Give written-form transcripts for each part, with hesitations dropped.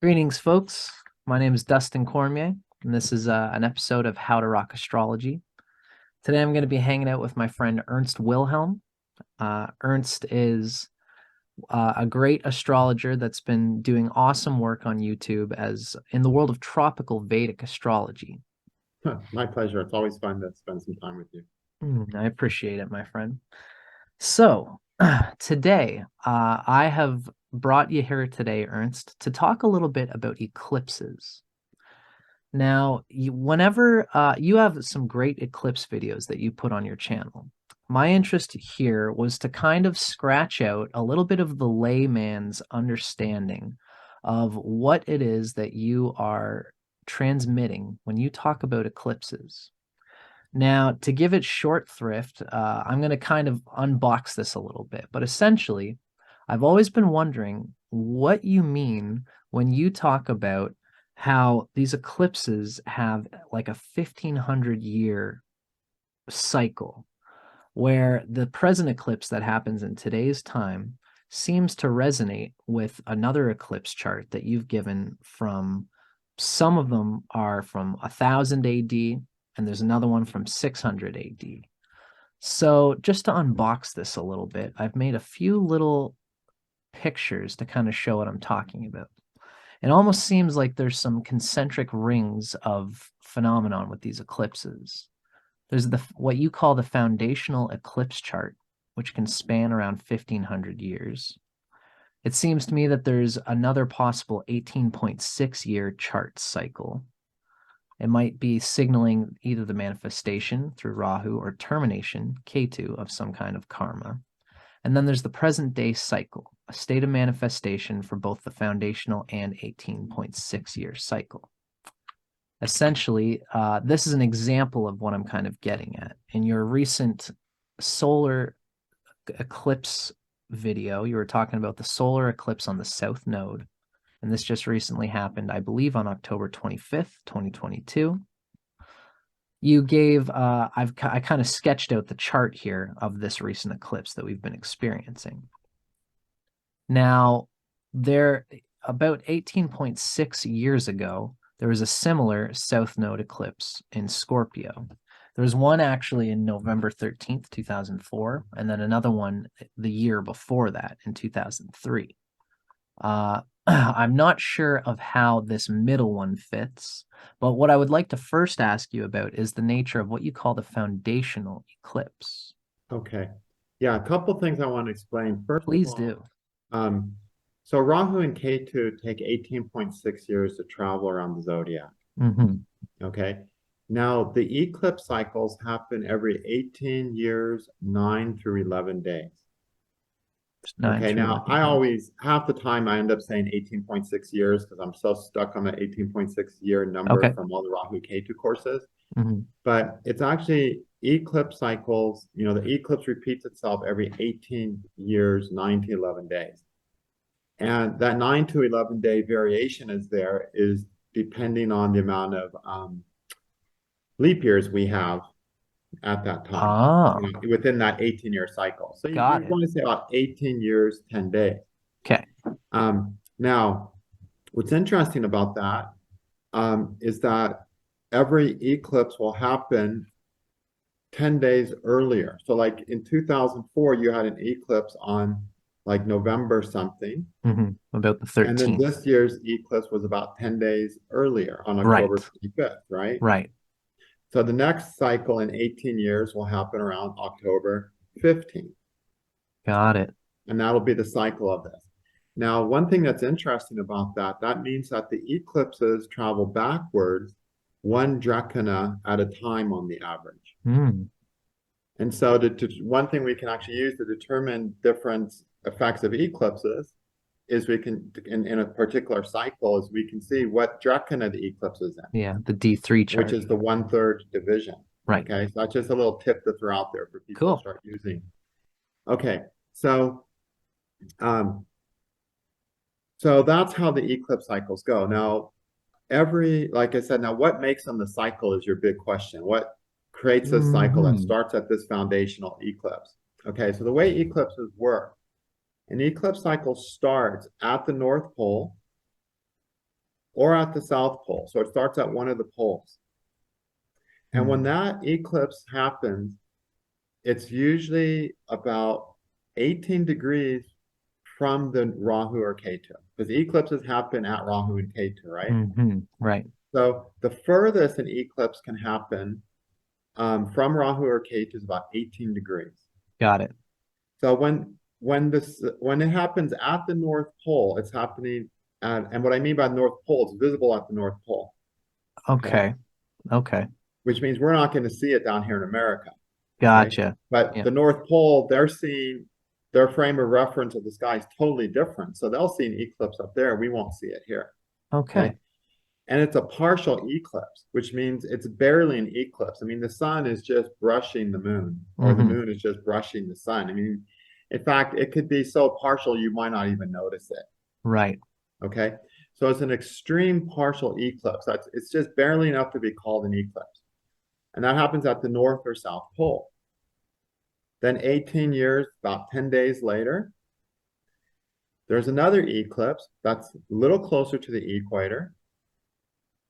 Greetings, folks. My name is Dustin Cormier, and this is an episode of How to Rock Astrology. Today, I'm going to be hanging out with my friend Ernst Wilhelm. Ernst is a great astrologer that's been doing awesome work on YouTube as in the world of tropical Vedic astrology. My pleasure. It's always fun to spend some time with you. I appreciate it, my friend. So, today, I have brought you here today, Ernst, to talk a little bit about eclipses. Now, whenever you have some great eclipse videos that you put on your channel, my interest here was to kind of scratch out a little bit of the layman's understanding of what it is that you are transmitting when you talk about eclipses. Now, to give it short thrift, I'm going to kind of unbox this a little bit, but essentially, I've always been wondering what you mean when you talk about how these eclipses have like a 1500-year cycle, where the present eclipse that happens in today's time seems to resonate with another eclipse chart that you've given from some of them are from 1000 AD, and there's another one from 600 AD. So, just to unbox this a little bit, I've made a few little pictures to kind of show what I'm talking about. It almost seems like there's some concentric rings of phenomenon with these eclipses. There's the what you call the foundational eclipse chart, which can span around 1500 years. It seems to me that there's another possible 18.6-year chart cycle. It might be signaling either the manifestation through Rahu or termination, Ketu, of some kind of karma. And then there's the present day cycle, a state of manifestation for both the foundational and 18.6-year cycle. Essentially, this is an example of what I'm kind of getting at. In your recent solar eclipse video, you were talking about the solar eclipse on the south node. And this just recently happened, I believe, on October 25th, 2022. You gave, I kind of sketched out the chart here of this recent eclipse that we've been experiencing. Now, about 18.6 years ago, there was a similar South Node eclipse in Scorpio. There was one actually in November 13th, 2004, and then another one the year before that in 2003. I'm not sure of how this middle one fits, but what I would like to first ask you about is the nature of what you call the foundational eclipse. Okay. Yeah, a couple things I want to explain. First of Please all, do. um, so Rahu and Ketu take 18.6 years to travel around the zodiac. Hmm. Okay. Now, the eclipse cycles happen every 18 years, 9 through 11 days. Nine Okay. through Now, 11 I days. always, half the time, I end up saying 18.6 years because I'm so stuck on the 18.6 year number Okay. from all the Rahu Ketu courses. Hmm. But it's actually eclipse cycles. The eclipse repeats itself every 18 years, 9 to 11 days. And that 9 to 11 day variation is depending on the amount of leap years we have at that time, Oh, within that 18-year cycle. So got you it. want to say about 18 years, 10 days. Okay. Now, what's interesting about that is that every eclipse will happen 10 days earlier. So like in 2004, you had an eclipse on like November something. About the And then 13th. this year's eclipse was about 10 days earlier on Right. October 25th, right? Right. So the next cycle in 18 years will happen around October 15th. Got it. And that'll be the cycle of this. Now, one thing that's interesting about that, that means that the eclipses travel backwards one drachana at a time on the average. Hmm. And so one thing we can actually use to determine different effects of eclipses is we can, in a particular cycle, is we can see what drachana the eclipse is in, Yeah, the D3 which chart. is the 1/3 division. Right. Okay, so that's just a little tip to throw out there for people to Cool. start using. Okay, so um, so that's how the eclipse cycles go. Now, like I said, now what makes them the cycle is your big question. What creates a cycle that Hmm. starts at this foundational eclipse? Okay, so the way eclipses work, an eclipse cycle starts at the North Pole or at the South Pole. So it starts at one of the poles. And when that eclipse happens, it's usually about 18 degrees from the Rahu or Ketu, because eclipses happen at Rahu and Ketu, right? Right. So the furthest an eclipse can happen from Rahu or Ketu is about 18 degrees. Got it. So when it happens at the North Pole, it's happening and what I mean by North Pole, it's visible at the North Pole. Okay. Okay. Which means we're not going to see it down here in America. Gotcha. Okay? But Yeah. the North Pole, they're seeing their frame of reference of the sky is totally different. So they'll see an eclipse up there. We won't see it here. Okay. And it's a partial eclipse, which means it's barely an eclipse. I mean, the sun is just brushing the moon, or the moon is just brushing the sun. I mean, in fact, it could be so partial you might not even notice it. Right. Okay. So it's an extreme partial eclipse. It's just barely enough to be called an eclipse. And that happens at the North or South Pole. Then 18 years, about 10 days later, there's another eclipse that's a little closer to the equator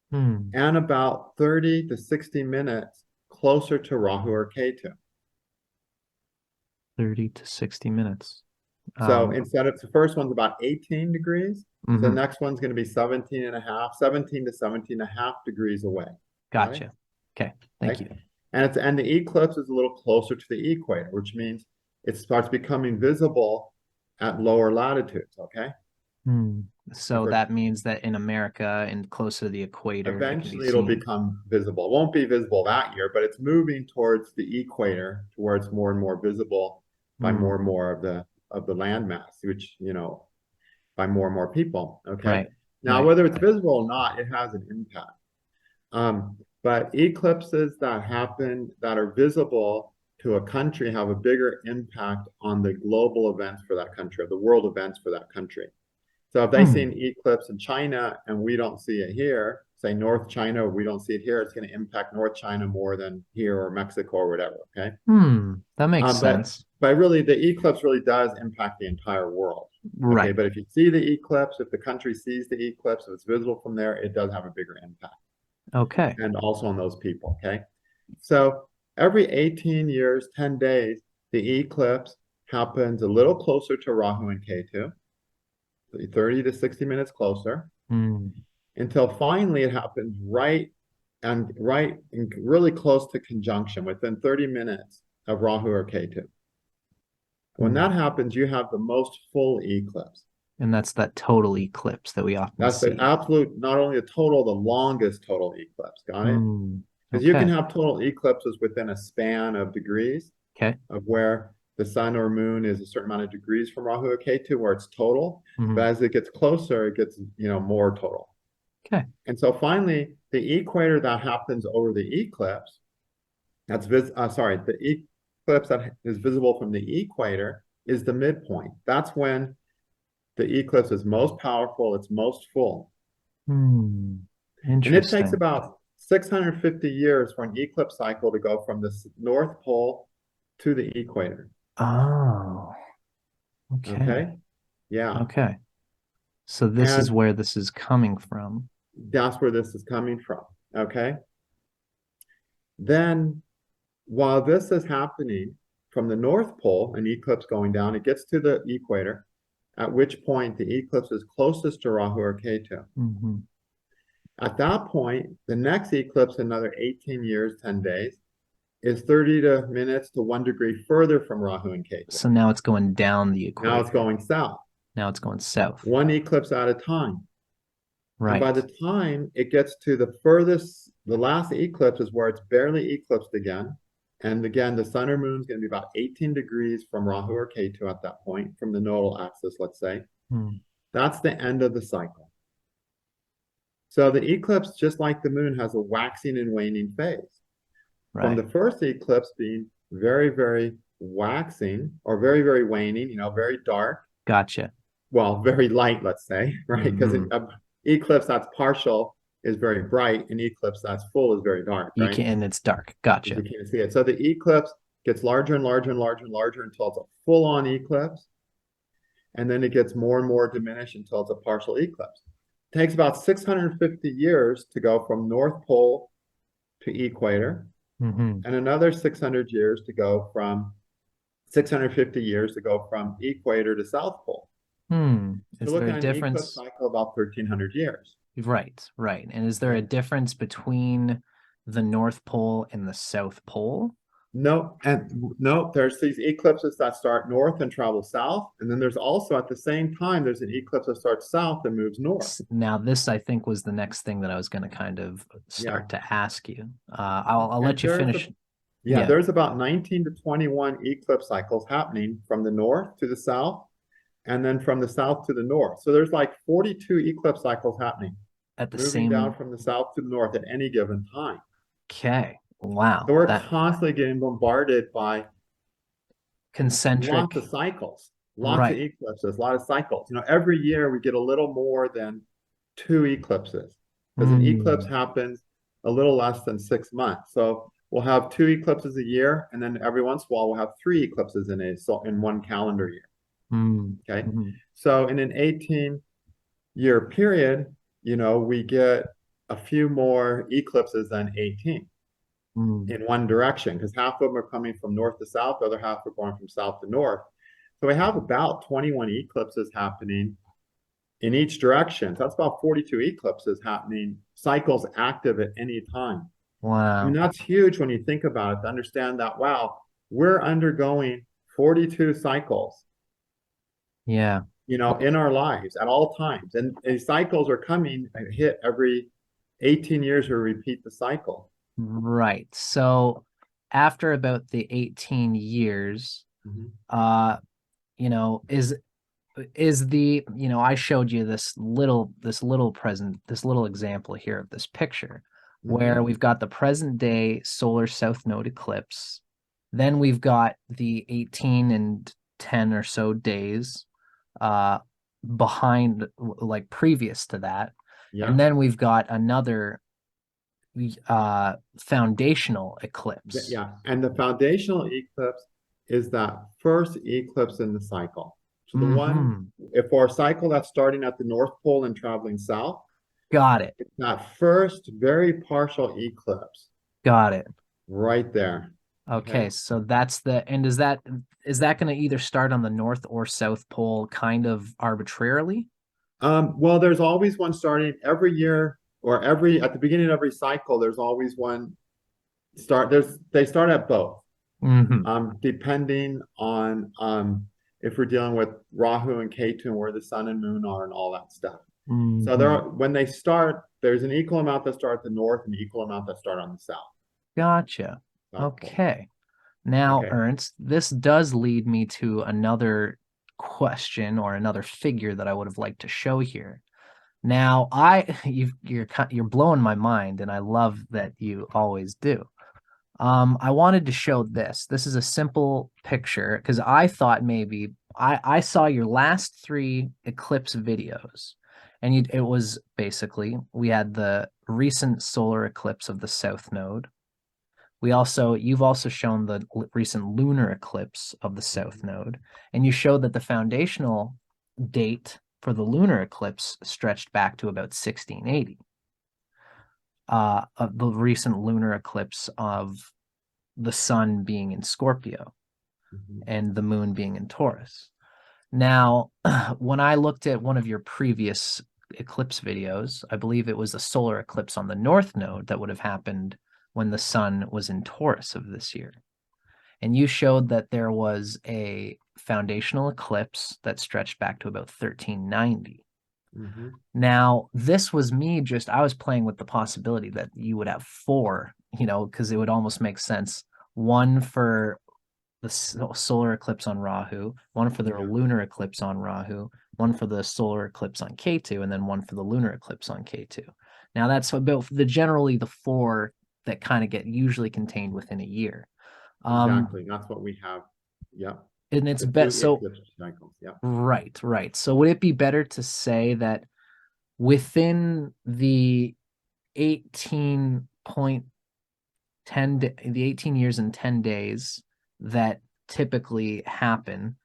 and about 30 to 60 minutes closer to Rahu or Ketu. 30 to 60 minutes. So instead of the first one's about 18 degrees, the next one's going to be 17 to 17.5 degrees away. Gotcha. Okay. Thank you. And the eclipse is a little closer to the equator, which means it starts becoming visible at lower latitudes. Okay. So that means that in America and closer to the equator, eventually it'll become visible. It won't be visible that year, but it's moving towards the equator, towards more and more visible by more and more of the landmass, which, you know, by more and more people. Okay. Right. Now, whether it's visible or not, it has an impact. But eclipses that happen that are visible to a country have a bigger impact on the global events for that country, or the world events for that country. So if they see an eclipse in China and we don't see it here, say North China, we don't see it here, it's going to impact North China more than here or Mexico or whatever. Okay. That makes sense. But really, the eclipse really does impact the entire world. Right. Okay. But if you see the eclipse, if the country sees the eclipse, if it's visible from there, it does have a bigger impact. Okay. And also on those people. Okay. So every 18 years, 10 days, the eclipse happens a little closer to Rahu and Ketu, 30 to 60 minutes closer, until finally it happens right and really close to conjunction within 30 minutes of Rahu or Ketu. When that happens, you have the most full eclipse. And that's that total eclipse that we often see. That's the absolute, not only the total, the longest total eclipse. Got it? Because you can have total eclipses within a span of degrees. Okay. Of where the sun or moon is a certain amount of degrees from Rahu or Ketu, where it's total. But as it gets closer, it gets, you know, more total. Okay. And so finally, the equator that happens over the eclipse, the eclipse that is visible from the equator is the midpoint. That's when the eclipse is most powerful, it's most full. Interesting. And it takes about 650 years for an eclipse cycle to go from the North Pole to the equator. Oh, okay. Yeah. Okay. So this is where this is coming from. That's where this is coming from. Okay. Then while this is happening from the North Pole, an eclipse going down, it gets to the equator, at which point the eclipse is closest to Rahu or Ketu. At that point, the next eclipse, another 18 years, 10 days, is 30 minutes to 1 degree further from Rahu and Ketu. So now it's going down the equator. Now it's going south. Now it's going south. One eclipse at a time. Right. And by the time it gets to the furthest, the last eclipse is where it's barely eclipsed again. And again, the sun or moon is going to be about 18 degrees from Rahu or Ketu at that point, from the nodal axis, let's say. That's the end of the cycle. So the eclipse, just like the moon, has a waxing and waning phase. Right. From the first eclipse being very, very waxing, or very, very waning, you know, very dark. Gotcha. Well, very light, let's say, right? Because an eclipse that's partial is very bright, and eclipse that's full is very dark, right? And it's dark. Gotcha. You can't see it. So the eclipse gets larger and larger and larger and larger until it's a full-on eclipse. And then it gets more and more diminished until it's a partial eclipse. takes about 650 years to go from North Pole to equator, Mm-hmm. and another 600 years to go from 650 years to go from equator to South Pole. So Is we're there a looking at an eclipse difference? cycle about 1300 years. Right, right. And is there a Okay. difference between the North Pole and the South Pole? No, and no, there's these eclipses that start north and travel south. And then there's also at the same time, there's an eclipse that starts south and moves north. Now, this I think was the next thing that I was going to kind of Yeah. start to ask you. I'll And let you finish. Yeah, there's about 19 to 21 eclipse cycles happening from the north to the south, and then from the south to the north. So there's like 42 eclipse cycles happening, at the moving down same. from the south to the north at any given time. Okay. So Wow. we're That constantly getting bombarded by lots of concentric. cycles, lots of Right. eclipses, a lot of cycles. Every year we get a little more than two eclipses because an eclipse Mm, happens a little less than 6 months. So we'll have two eclipses a year, and then every once in a while we'll have three eclipses in one calendar year. Okay. mhm, So in an 18-year period, we get a few more eclipses than 18 mm. in one direction because half of them are coming from north to south, the other half are going from south to north. So we have about 21 eclipses happening in each direction. So that's about 42 eclipses happening, cycles active at any time. I mean, Wow. that's huge when you think about it, to understand that, wow, we're undergoing 42 cycles, Yeah. in our lives at all times. And these cycles are coming and hit every 18 years, we repeat the cycle. Right. So after about the 18 years, Mhm. uh, you know, is the, I showed you this little example here of this picture where Mhm. we've got the present day solar south node eclipse. Then we've got the 18 and 10 or so days uh behind, like previous to that. And Yeah. then we've got another foundational eclipse. Yeah. And the foundational eclipse is that first eclipse in the cycle. So the one, Mm-hmm. if for a cycle that's starting at the North Pole and traveling south, Got it. it's that first very partial eclipse Got it. right there. Okay, Okay. so that's the and is that going to either start on the north or south pole kind of arbitrarily? Well, there's always one starting every year or at the beginning of every cycle, there's always one they start at both. Mm-hmm. Depending on if we're dealing with Rahu and Ketu and where the sun and moon are and all that stuff. So Mm-hmm. when they start, there's an equal amount that start at the north and an equal amount that start on the Gotcha. south pole. Okay. Now, Okay. Ernst, this does lead me to another question or another figure that I would have liked to show here. Now, you're blowing my mind, and I love that you always do. I wanted to show this. This is a simple picture because I thought maybe I saw your last three eclipse videos, and it was basically we had the recent solar eclipse of the South Node. You've also shown the recent lunar eclipse of the South Mhm. Node, and you showed that the foundational date for the lunar eclipse stretched back to about 1680. Of the recent lunar eclipse of the sun being in Scorpio Mhm. and the moon being in Taurus. Now, when I looked at one of your previous eclipse videos, I believe it was a solar eclipse on the north node that would have happened when the sun was in Taurus of this year. And you showed that there was a foundational eclipse that stretched back to about 1390. Mhm. Now, this was me I was playing with the possibility that you would have four, because it would almost make sense. One for the solar eclipse on Rahu, one for the Yeah, lunar eclipse on Rahu, one for the solar eclipse on Ketu, and then one for the lunar eclipse on Ketu. Now, that's about generally the four that kind of get usually contained within a year. Um, exactly. That's what we have. Yeah. and it's The bet two so eclipse cycles. Yeah. right, right. So would it be better to say that within the 18 years and 10 days that typically happen,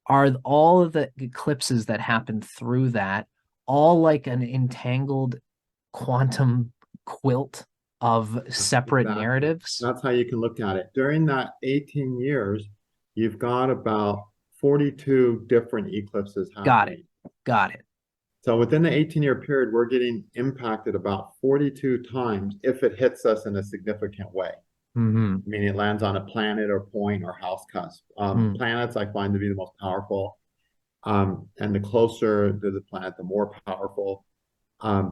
are all of the eclipses that happen through that, all like an entangled quantum quilt of separate Exactly. narratives? That's how you can look at it. During that 18 years, you've got about 42 different eclipses Got it. happening. Got it. So within the 18-year period, we're getting impacted about 42 times if it hits us in a significant way. Hmm. I mean, it lands on a planet or point or house cusp. Mm. Planets I find to be the most powerful. And the closer to the planet, the more powerful.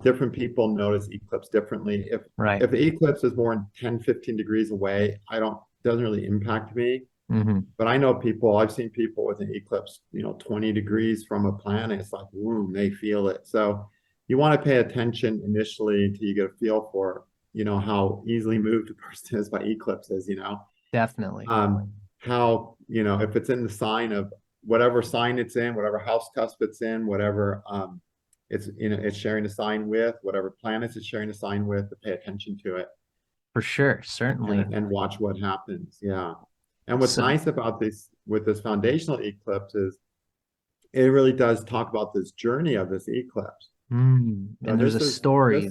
Different people notice eclipse differently. Right. If the eclipse is more than 10, 15 degrees away, I don't doesn't really impact me. Hmm. But I know people, I've seen people with an eclipse, 20 degrees from a planet. It's like, boom, they feel it. So you want to pay attention initially until you get a feel for, how easily moved a person is by eclipses. Definitely. How, if it's in the sign of whatever sign it's in, whatever house cusp it's in, whatever it's sharing a sign with, whatever planets it's sharing a sign with, to pay attention to it For sure. and Certainly. and watch what happens. Yeah. And what's So, nice about this with this foundational eclipse is it really does talk about this journey of this eclipse. So and there's a story.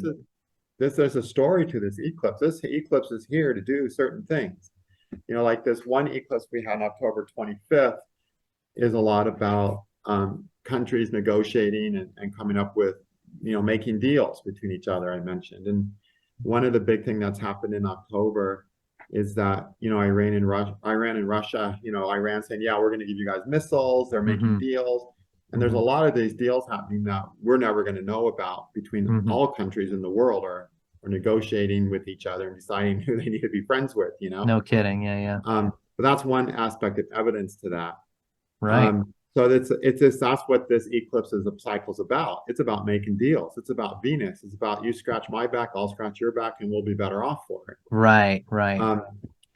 there's a story to this eclipse. This eclipse is here to do certain things. Like this one eclipse we had on October 25th is a lot about countries negotiating and coming up with, making deals between each other, I mentioned. And one of the big things that's happened in October is that, Iran and Russia, Iran saying, yeah, we're going to give you guys missiles. They're making Hmm. deals. And there's a Hmm. lot of these deals happening that we're never going to know about between Hmm. all countries in the world or negotiating with each other and deciding who they need to be friends with. No kidding. Yeah, yeah. But that's one aspect of evidence to that. Right. So that's what this eclipse is cycle's about. It's about making deals. It's about Venus. It's about you scratch my back, I'll scratch your back, and we'll be better off for it. Right. Right. Um,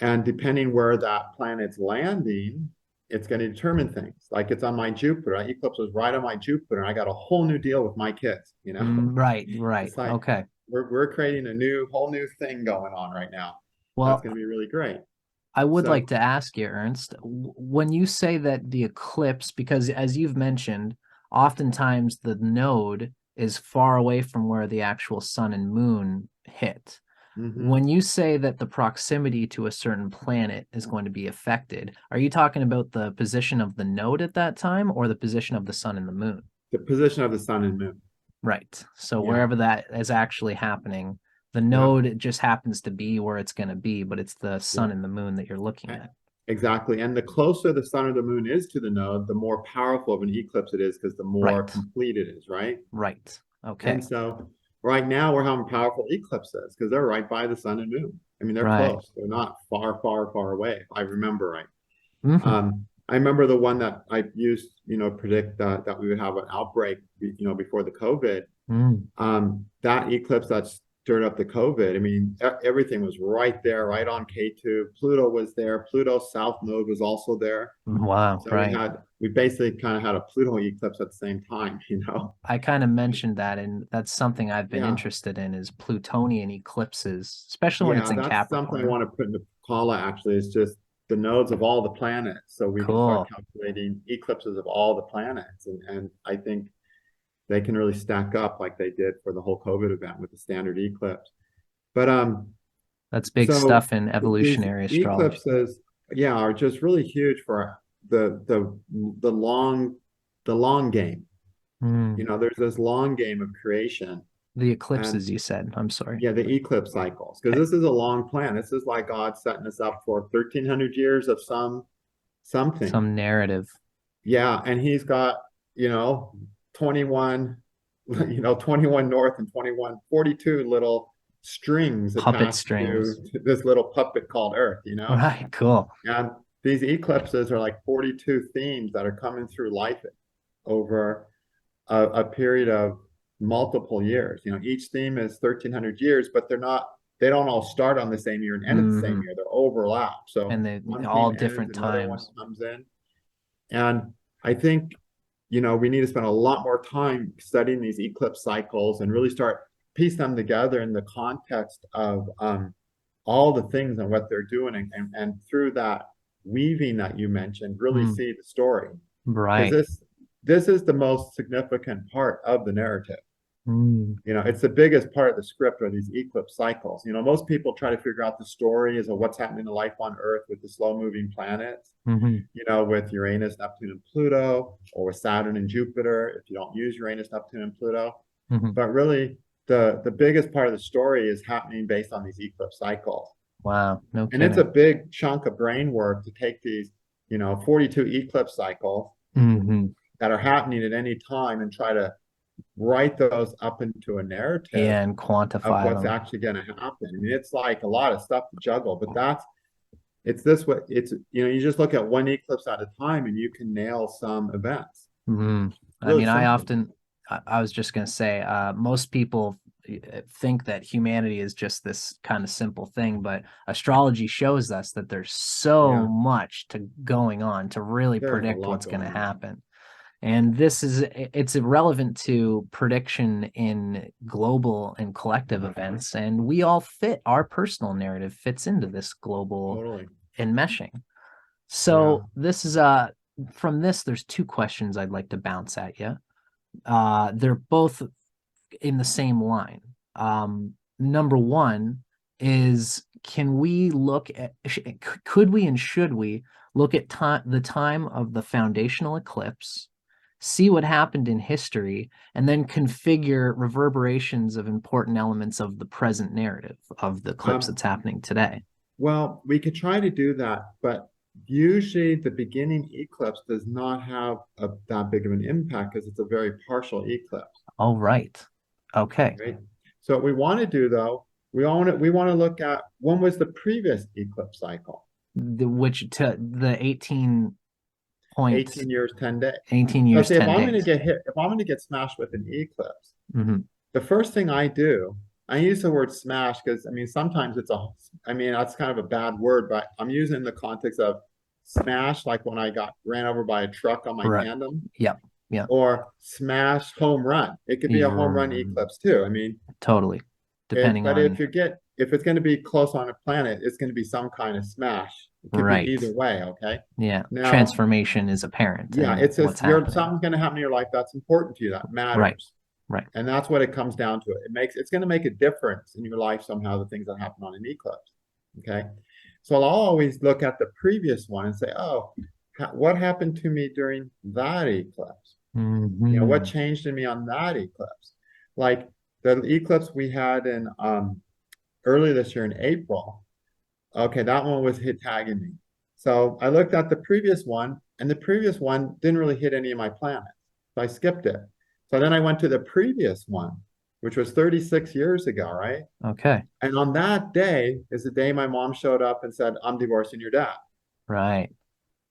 and depending where that planet's landing, it's going to determine things. Like it's on my Jupiter. Eclipse was right on my Jupiter, and I got a whole new deal with my kids. Right. Right. It's like Okay. we're creating whole new thing going on right now. That's Well, going to be really great. I would So like to ask you, Ernst, when you say that the eclipse, because as you've mentioned, oftentimes the node is far away from where the actual sun and moon hit. mhm. When you say that the proximity to a certain planet is going to be affected, are you talking about the position of the node at that time or the position of the sun and the moon? The position of the sun and moon. Right. So Yeah. wherever that is actually happening, the Yeah. node just happens to be where it's going to be, but it's the Yeah. sun and the moon that you're looking at. Exactly. And the closer the sun or the moon is to the node, the more powerful of an eclipse it is because the more Right. complete it is, right? Right. And Okay. so right now we're having powerful eclipses because they're right by the sun and moon. I mean, they're Right. close. They're not far, far, far away, if I remember right. Hmm. I remember the one that I used, predict that we would have an outbreak, before the COVID. Mm. That eclipse that stirred up the COVID. I mean, everything was right there, right on K2. Pluto was there. Pluto's south node was also there. Wow. So Right. we basically kind of had a Pluto eclipse at the same time. I kind of mentioned that, and that's something I've been Yeah. interested in is Plutonian eclipses, especially when it's Yeah, in that's something I Capricorn. want to put in the Kala actually, is just the nodes of all the planets. So we can start Cool. calculating eclipses of all the planets. And I think they can really stack up like they did for the whole COVID event with the standard eclipse. But That's big so stuff in these evolutionary astrology. eclipses, yeah, are just really huge for the long game. Mm. There's this long game of creation. The And eclipses, you said. I'm sorry. yeah, the eclipse cycles, because Okay. this is a long plan. This is like God setting us up for 1300 years of something. Some narrative, Yeah, and he's got, you know, 21, 21 north and 21, 42 little strings puppet attached to strings. this little puppet called Earth. Right. Cool. And these eclipses are like 42 themes that are coming through life over a period of multiple years. Each theme is 1300 years, but they don't all start on the same year and end at the same Hmm. year. They're overlap. So And they one all theme ends, different another one times. comes in. And I think, we need to spend a lot more time studying these eclipse cycles and really start piece them together in the context of all the things and what they're doing. And through that weaving that you mentioned, really Mm. see the story. Because Right. this this is the most significant part of the narrative. Mm, It's the biggest part of the script are these eclipse cycles. Most people try to figure out the story as of what's happening to life on Earth with the slow moving planets, hmm with Uranus, Neptune, and Pluto, or with Saturn and Jupiter, if you don't use Uranus, Neptune, and Pluto. hmm But really, the biggest part of the story is happening based on these eclipse cycles. Wow, no And it's a kidding. big chunk of brain work to take these, 42 eclipse cycles Hmm that are happening at any time and try to write those up into a narrative Yeah, and of quantify what's them. actually going to happen. I mean, it's like a lot of stuff to juggle, but it's this way. You just look at one eclipse at a time and you can nail some events. Hmm I Really mean, simple. I was just going to say, most people think that humanity is just this kind of simple thing, but astrology shows us that there's so Yeah, much to going on to really there's a predict lot what's going to going on. happen. And it's irrelevant to prediction in global and collective events. And we all fit, our personal narrative fits into this global Totally. enmeshing. Yeah. So this is from this, there's two questions I'd like to bounce at you. They're both in the same line. Number one is, can we look at, could we and should we look at the time of the foundational eclipse, see what happened in history, and then configure reverberations of important elements of the present narrative of the eclipse Um, that's happening today? well, we could try to do that, but usually the beginning eclipse does not have that big of an impact because it's a very partial eclipse, All right. Okay. right? So what we want to do though, we want to look at when was the previous eclipse cycle? Which to the 18 point 18 years, 10 days. 18 So years, see, if 10 I'm going to days. get hit, if I'm going to get smashed with an eclipse, Hmm the first thing I do, I use the word smash because I mean sometimes I mean that's kind of a bad word, but I'm using the context of smash, like when I got ran over by a truck on my Right. tandem, Yep. Yep. or smash home run. It could be a home run You're eclipse too. I mean, totally. Depending but on, if it's going to be close on a planet, it's going to be some kind of smash. It could be right. either way. Okay. Yeah. Now, Transformation is apparent yeah, in it's just what's happening. something's going to happen in your life that's important to you, that Right. matters. Right. And that's what it comes down to. It's going to make a difference in your life somehow, the things that happen on an eclipse. Okay. So I'll always look at the previous one and say, oh, what happened to me during that eclipse? What Hmm changed in me on that eclipse? Like the eclipse we had in early this year in April. Okay, that one was hit tagging me. So I looked at the previous one, and the previous one didn't really hit any of my planets. So I skipped it. So then I went to the previous one, which was 36 years ago, right? Okay. And on that day is the day my mom showed up and said, I'm divorcing your dad, Right.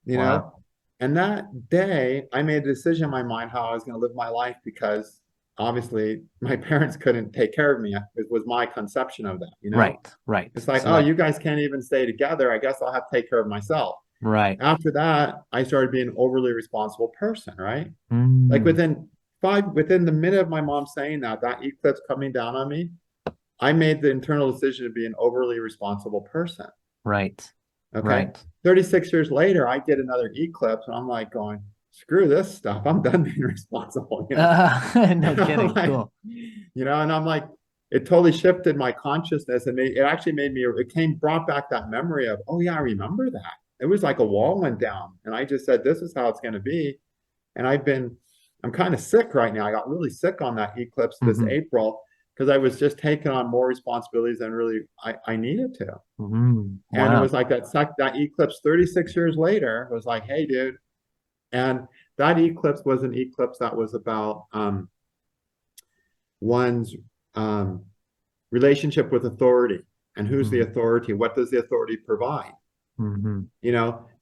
you know? Wow. And that day, I made a decision in my mind how I was going to live my life because obviously my parents couldn't take care of me. It was my conception of that. Right. Right. It's like, So oh, that, you guys can't even stay together. I guess I'll have to take care of myself. right. After that, I started being an overly responsible person, right? Like Mm, within the minute of my mom saying that, that eclipse coming down on me, I made the internal decision to be an overly responsible person. right. Okay. Right. 36 years later, I get another eclipse and I'm like going, screw this stuff. I'm done being responsible. No I'm kidding. like, Cool. and I'm like, it totally shifted my consciousness and it actually made me, brought back that memory of, oh yeah, I remember that. It was like a wall went down and I just said, this is how it's going to be. And I'm kind of sick right now. I got really sick on that eclipse this Hmm April because I was just taking on more responsibilities than really I needed to. And it was Wow. like that eclipse 36 years later was like, hey, dude. And that eclipse was an eclipse that was about one's um, relationship with authority and who's the hmm authority, what does the authority provide? hmm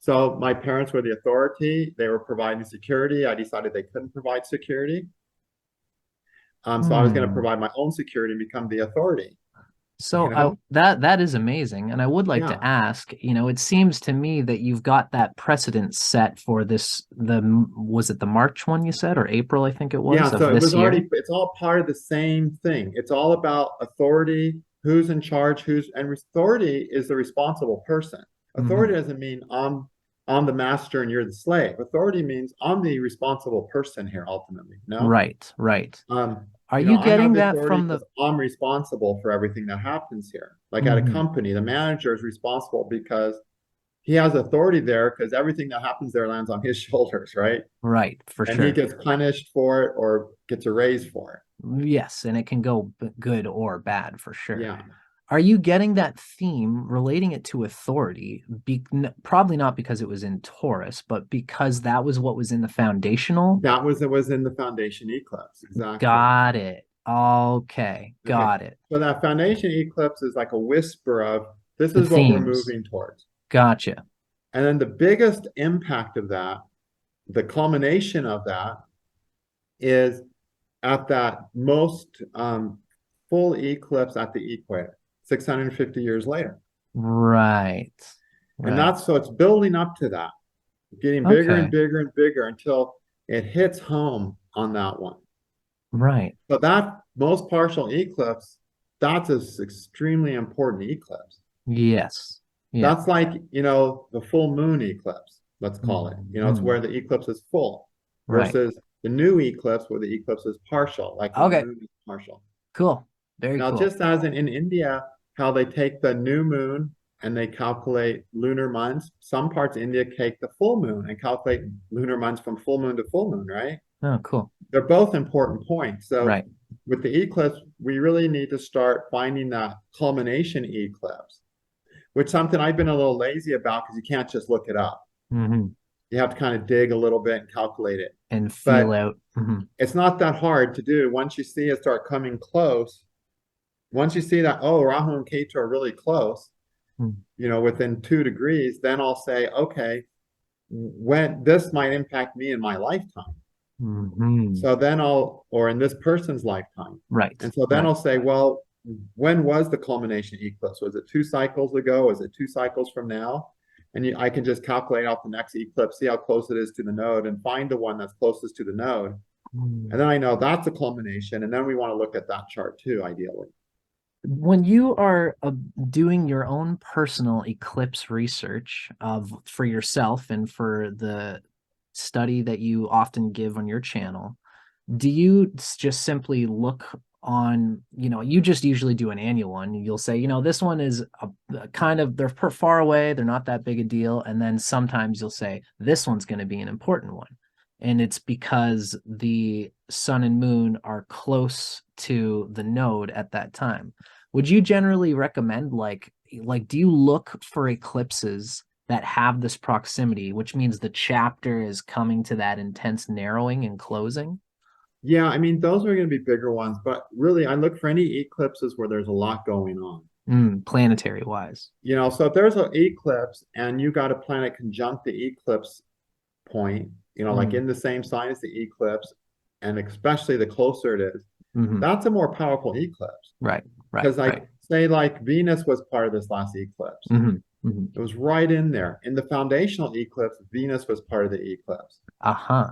So my parents were the authority, they were providing security. I decided they couldn't provide security. So I was going to Hmm. provide my own security and become the authority, you So know? that is amazing, and I would like Yeah. to ask, it seems to me that you've got that precedent set for this, was it the March one you said, or April, I think it Yeah. was, of So this year? it's all part of the same thing. It's all about authority, who's in charge, and authority is the responsible person. Authority Hmm doesn't mean I'm I'm the master and you're the slave. Authority means I'm the responsible person here ultimately, no? Right, right. Um, Are you I have getting the that authority from the because I'm responsible for everything that happens here. Like at a Mhm. company, the manager is responsible because he has authority there because everything that happens there lands on his shoulders, right? Right, for And he sure. gets punished for it or gets a raise for Yes, and it can go good or bad for it. sure. Yeah. Are you getting that theme, relating it to authority? Probably not because it was in Taurus, but because that was what was in the foundational. That was it was in the foundation eclipse. Exactly. Got it. Okay, Okay. got it. So that foundation eclipse is like a whisper of this The is what we're themes. moving towards. Gotcha. And then the biggest impact of that, the culmination of that, is at that most full eclipse at the equator, 650 years later. Right. And Right. that's so it's building up to that, getting bigger and Okay. bigger and bigger until it hits home on that one. Right. But that most partial eclipse, that's an extremely important eclipse. Yes. Yeah. That's like, the full moon eclipse, let's call it. It's where Mhm. the eclipse is full Right. versus the new eclipse where the eclipse is partial, like when the Okay. moon is partial. Cool. Very Now, cool. just as in India, how they take the new moon and they calculate lunar months, some parts of India take the full moon and calculate lunar months from full moon to full moon, right? Oh, cool. They're both important points. So Right. with the eclipse, we really need to start finding that culmination eclipse, which is something I've been a little lazy about because you can't just look it up. Hmm. You have to kind of dig a little bit and calculate it. And feel But out. it's not that hard to do. Once you see it start coming close, once you see that, oh, Rahu and Ketu are really close, within 2 degrees, then I'll say, okay, when this might impact me in my lifetime. Hmm. So then or in this person's lifetime. Right. And so then Right. I'll say, well, when was the culmination eclipse? Was it 2 cycles ago? Was it 2 cycles from now? And I can just calculate out the next eclipse, see how close it is to the node, and find the one that's closest to the node. And then I know that's a culmination. And then we want to look at that chart too, ideally. When you are doing your own personal eclipse research of for yourself and for the study that you often give on your channel, do you just simply look on, you just usually do an annual one. You'll say, this one is a kind of, they're far away, they're not that big a deal. And then sometimes you'll say, this one's going to be an important one. And it's because the sun and moon are close to the node at that time. Would you generally recommend do you look for eclipses that have this proximity, which means the chapter is coming to that intense narrowing and closing? Yeah, I mean, those are going to be bigger ones, but really, I look for any eclipses where there's a lot going on. Planetary wise. So if there's an eclipse and you got a planet conjunct the eclipse point, like Mm, in the same sign as the eclipse, and especially the closer it is, hmm. that's a more powerful eclipse. Right, right, Because, right. like, say, like Venus was part of this last eclipse. Hmm. Hmm. It was right in there. In the foundational eclipse, Venus was part of the eclipse. Uh-huh.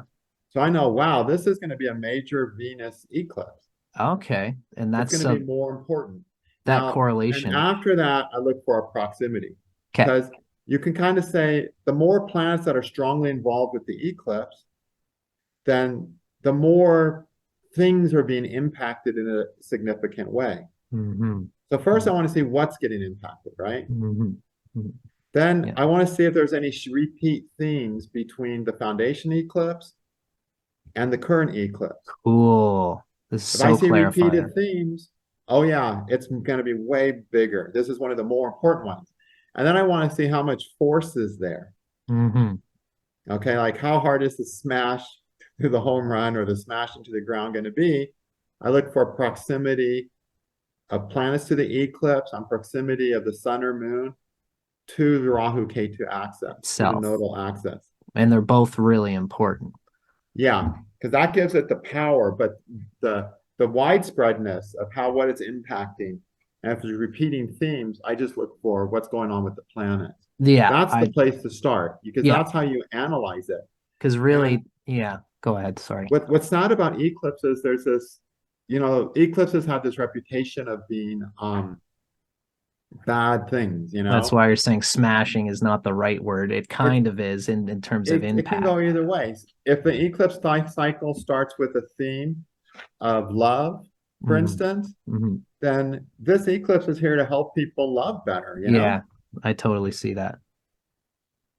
So I know, wow, this is going to be a major Venus eclipse. Okay. And It's going that's to be more important. that Now, and correlation. after that, I look for a proximity Okay. because you can kind of say the more planets that are strongly involved with the eclipse, then the more things are being impacted in a significant way. Hmm. So first, I want to see what's getting impacted, right? Hmm. Hmm. Then Yeah. I want to see if there's any repeat themes between the foundation eclipse and the current eclipse. Cool. This is If I so see repeated clarifying. themes, oh yeah, it's going to be way bigger. This is one of the more important ones. And then I want to see how much force is there. Hmm. Okay, like how hard is the smash to the home run or the smash into the ground going to be? I look for proximity of planets to the eclipse on proximity of the sun or moon to the Rahu Ketu axis, to the Itself. nodal axis. And they're both really important. Yeah, because that gives it the power, but the widespreadness of what it's impacting, and if there's repeating themes, I just look for what's going on with the planets. Yeah, That's the place to start because yeah, that's how you analyze it. because And really, yeah, go ahead. Sorry. what's sad about eclipses, there's this, eclipses have this reputation of being bad things, you That's know? why you're saying smashing is not the right word. It It kind of is in terms of it can impact. go either way. If the eclipse cycle starts with a theme of love, for Mm, instance, mhm. then this eclipse is here to help people love better, you Yeah, know? I totally see that.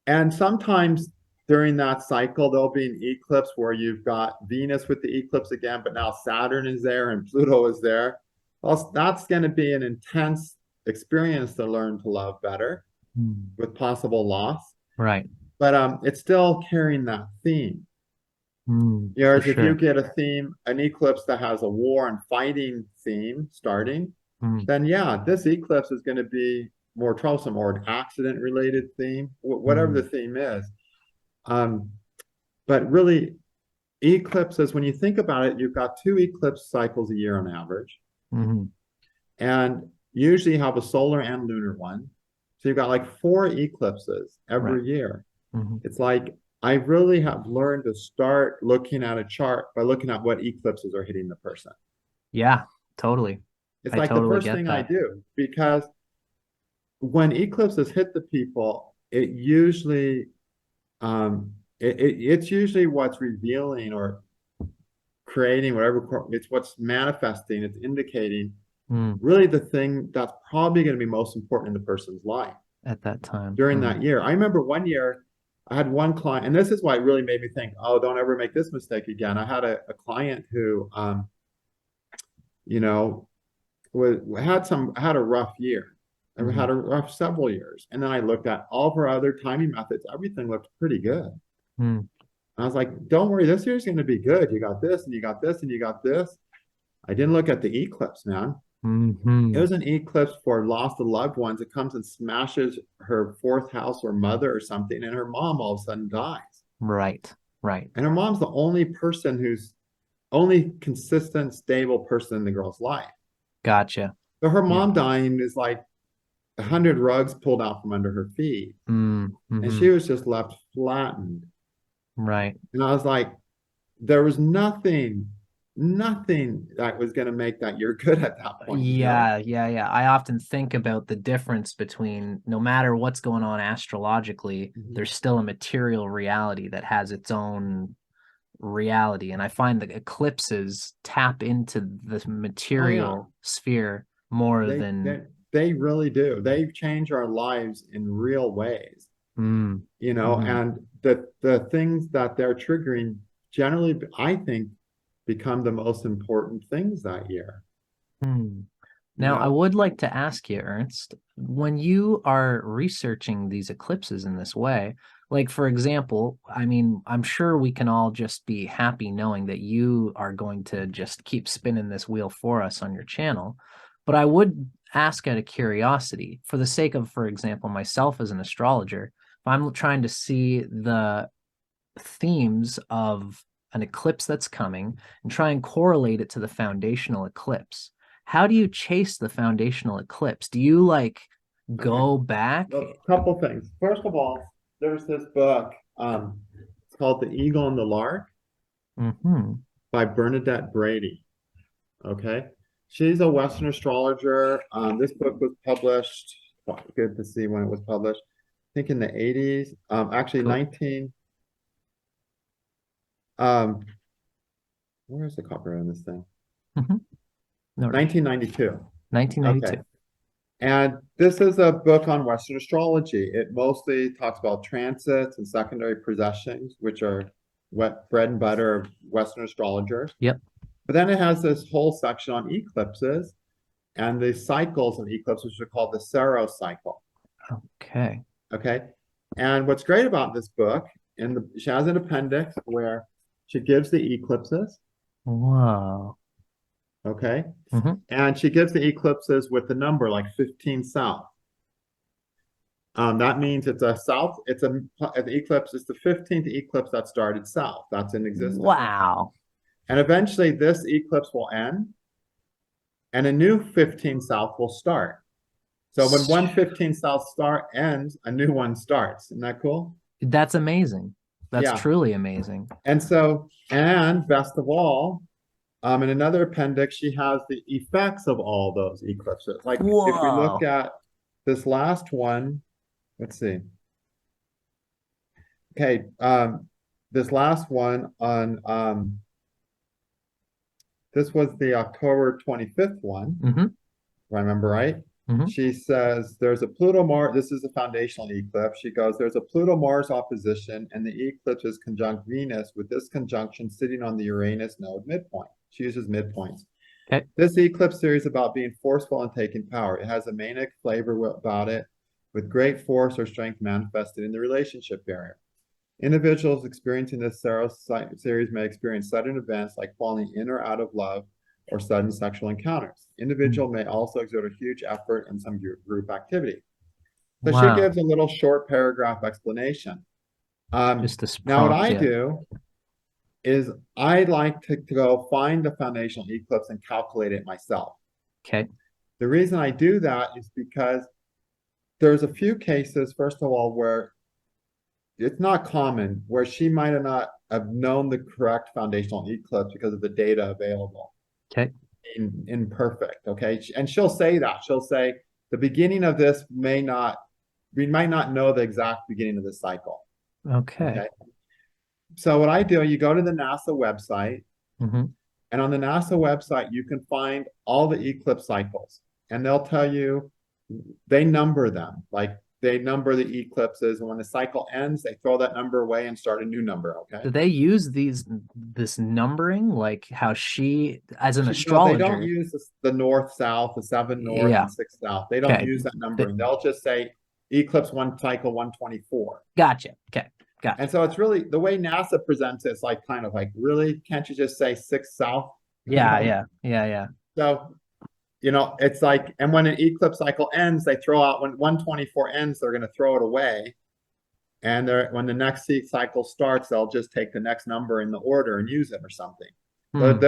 And sometimes during that cycle, there'll be an eclipse where you've got Venus with the eclipse again, but now Saturn is there and Pluto is there. Well, that's going to be an intense experience to learn to love better Mm. with possible loss. Right. But it's still carrying that theme. For Whereas if you sure. get a theme, an eclipse that has a war and fighting theme starting, Mm, then yeah, this eclipse is going to be more troublesome or an accident related theme, whatever the mm, theme is. Um, but really, eclipses, when you think about it, you've got two eclipse cycles a year on average. mhm. And usually you have a solar and lunar one. So you've got like four eclipses Right. every year. Mhm. It's like I really have learned to start looking at a chart by looking at what eclipses are hitting the person. Yeah, totally. It's I like the totally first get thing I that. do because when eclipses hit the people, it usually it's usually what's revealing or creating whatever it's what's manifesting, it's indicating Mm, really the thing that's probably going to be most important in the person's life at that time. during Mm, that year. I remember one year I had one client, and this is why it really made me think, oh, don't ever make this mistake again. I had a client who, you know, had a rough year. I had mhm, a rough several years. And then I looked at all of her other timing methods. Everything looked pretty good. mm, I was like, don't worry, this year's going to be good. You got this, and you got this, and you got this. I didn't look at the eclipse, man. It mhm. was an eclipse for lost of loved ones. It comes and smashes her fourth house or mother or something, and her mom all of a sudden dies. Right. Right. And her mom's the only person who's only consistent, stable person in the girl's life. Gotcha. So her Yeah. mom dying is like 100 rugs pulled out from under her feet. Mm, And she mhm. was just left flattened. Right. And I was like, there was nothing that was going to make that year good at that point, you know? Yeah, yeah, yeah. I often think about the difference between no matter what's going on astrologically, Mhm. there's still a material reality that has its own reality. And I find that eclipses tap into the Oh yeah, material sphere more they, than, they they really do. They change our lives in real ways, mm, you know, mhm, and the things that they're triggering generally, I think, become the most important things that year, mm. you Now, I know? would like to ask you, Ernst, when you are researching these eclipses in this way, like for example, I mean, I'm sure we can all just be happy knowing that you are going to just keep spinning this wheel for us on your channel. But I would ask out of curiosity, for the sake of, for example, myself as an astrologer, if I'm trying to see the themes of an eclipse that's coming and try and correlate it to the foundational eclipse. How do you chase the foundational eclipse? Do you like Okay. go back? Well, a couple things. First of all, there's this book. It's called The Eagle and the Lark Hmm. by Bernadette Brady. Okay. She's a Western astrologer. This book was published, good to see when it was published, I think in the 80s. Actually, Cool. 19, um, where is the copyright on this thing? Hmm. No rush. 1992. Okay. 1992. And this is a book on Western astrology. It mostly talks about transits and secondary possessions, which are what bread and butter of Western astrologers. Yep. But then it has this whole section on eclipses and the cycles of eclipses, which are called the Saros cycle. Okay. Okay. And what's great about this book, she has an appendix where she gives the eclipses. Wow. Okay. Hmm. And she gives the eclipses with the number like 15 south. That means it's a south, the eclipse is the 15th eclipse that started south. That's in existence. Wow. And eventually this eclipse will end and a new 15 south will start. So when one 15 south star ends, a new one starts. Isn't that cool? That's amazing. That's Yeah. truly amazing. And best of all, in another appendix, she has the effects of all those eclipses. Like if we look Whoa. at this last one, let's see. Okay, this last one on this was the October 25th one, Mm-hmm. if I remember right. Mm-hmm. She says there's a Pluto Mars. This is a foundational eclipse. She goes, there's a Pluto Mars opposition, and the eclipse is conjunct Venus, with this conjunction sitting on the Uranus node midpoint. She uses midpoints. Okay. This eclipse series is about being forceful and taking power. It has a manic flavor about it, with great force or strength manifested in the relationship area. Individuals experiencing this series may experience sudden events like falling in or out of love or sudden sexual encounters. Individual may also exert a huge effort in some group activity. So she Wow. gives a little short paragraph explanation. Just this Now, what prompt, I yeah. do is I like to go find the foundational eclipse and calculate it myself. Okay. The reason I do that is because there's a few cases, first of all, where it's not common, where she might have not have known the correct foundational eclipse because of the data available. Okay. Imperfect. Okay. And she'll say that. She'll say the beginning of this we might not know the exact beginning of the cycle. Okay. Okay. So what I do, you go to the NASA website, Mm-hmm. and on the NASA website, you can find all the eclipse cycles, and they'll tell you, they number them. Like they number the eclipses, and when the cycle ends, they throw that number away and start a new number. Okay. Do they use this numbering, like how she, as an No, they don't astrologer? use the north south, the 7 north Yeah. and 6 south. They don't Okay. use that numbering. They'll just say eclipse one cycle 124. Gotcha. Okay. Gotcha. And so it's really the way NASA presents it, it's like kind of like, really, can't you just say 6 south? Yeah. Yeah. Yeah. Yeah. So, it's like, and when an eclipse cycle ends, they throw out, when 124 ends, they're going to throw it away. And when the next cycle starts, they'll just take the next number in the order and use it or something. So Hmm.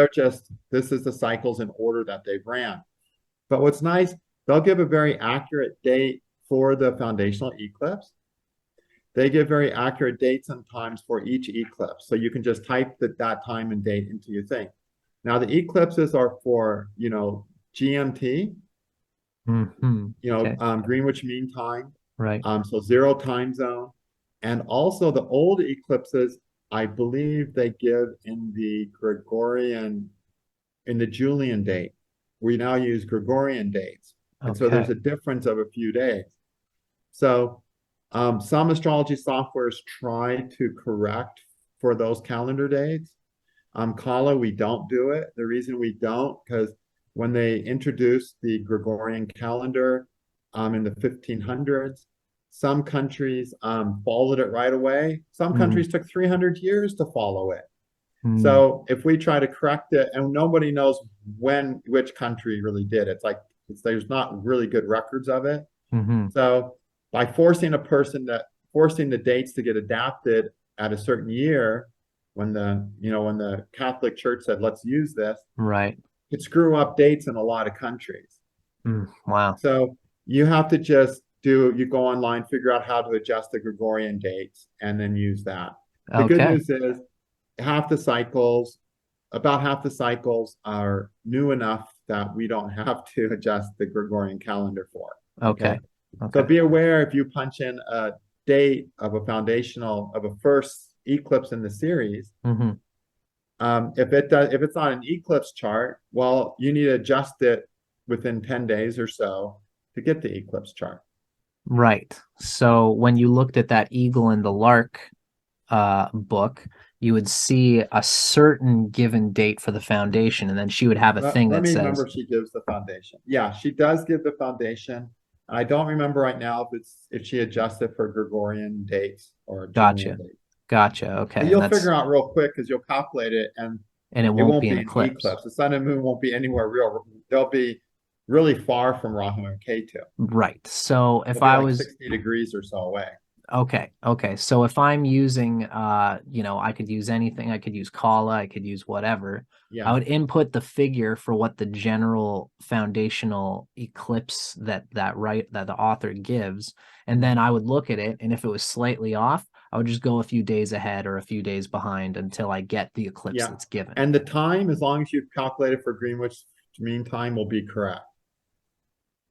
this is the cycles in order that they've ran. But what's nice, they'll give a very accurate date for the foundational eclipse. They give very accurate dates and times for each eclipse. So you can just type that time and date into your thing. Now, the eclipses are for, GMT, Mm-hmm. Okay. Greenwich Mean Time. Right. So 0 time zone. And also the old eclipses, I believe they give in the Julian date. We now use Gregorian dates. And so there's Okay. a difference of a few days. So some astrology softwares try to correct for those calendar dates. Kala, we don't do it. The reason we don't, because when they introduced the Gregorian calendar in the 1500s, some countries followed it right away. Some countries took 300 years to follow it. So if we try to correct it, and nobody knows which country really did it, there's not really good records of it. Mm-hmm. So by forcing the dates to get adapted at a certain year, when the Catholic Church said, let's use this, Right. it screw up dates in a lot of countries. Wow. So you have to you go online, figure out how to adjust the Gregorian dates, and then use that. The good news is about half the cycles are new enough that we don't have to adjust the Gregorian calendar for. Okay. So be aware, if you punch in a date of a first eclipse in the series, Mm-hmm. if it's not an eclipse chart, well, you need to adjust it within 10 days or so to get the eclipse chart. Right. So when you looked at that Eagle and the Lark book, you would see a certain given date for the foundation, and then she would have a thing Let that me says, remember if she gives the foundation. Yeah, she does give the foundation. I don't remember right now if she adjusts it for Gregorian dates or Julian dates. Gotcha. Okay. But you'll figure out real quick because you'll calculate it, and it it won't won't be be an an eclipse. eclipse. The sun and moon won't be anywhere real. They'll be really far from Rahu and Ketu. Right. So if They'll be I like was 60 degrees or so away. Okay. So if I'm using I could use anything. I could use Kala, I could use whatever. Yeah. I would input the figure for what the general foundational eclipse that the author gives, and then I would look at it, and if it was slightly off, I would just go a few days ahead or a few days behind until I get the eclipse that's given. And the time, as long as you've calculated for Greenwich Mean Time, will be correct.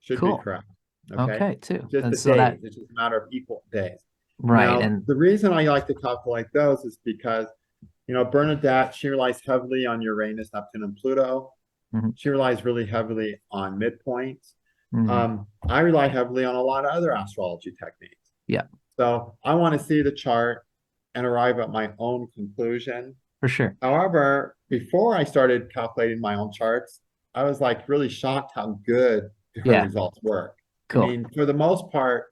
Should be correct. Okay. Okay, too. Just And the so that, days. It's just a matter of equal days. right. Now, And the reason I like to calculate those is because, Bernadette, she relies heavily on Uranus, Neptune, and Pluto. mhm, She relies really heavily on midpoints. mhm, I rely heavily on a lot of other astrology techniques. yeah, So I want to see the chart and arrive at my own conclusion. for sure. However, before I started calculating my own charts, I was like really shocked how good her Yeah, results were. I cool. mean, for the most part,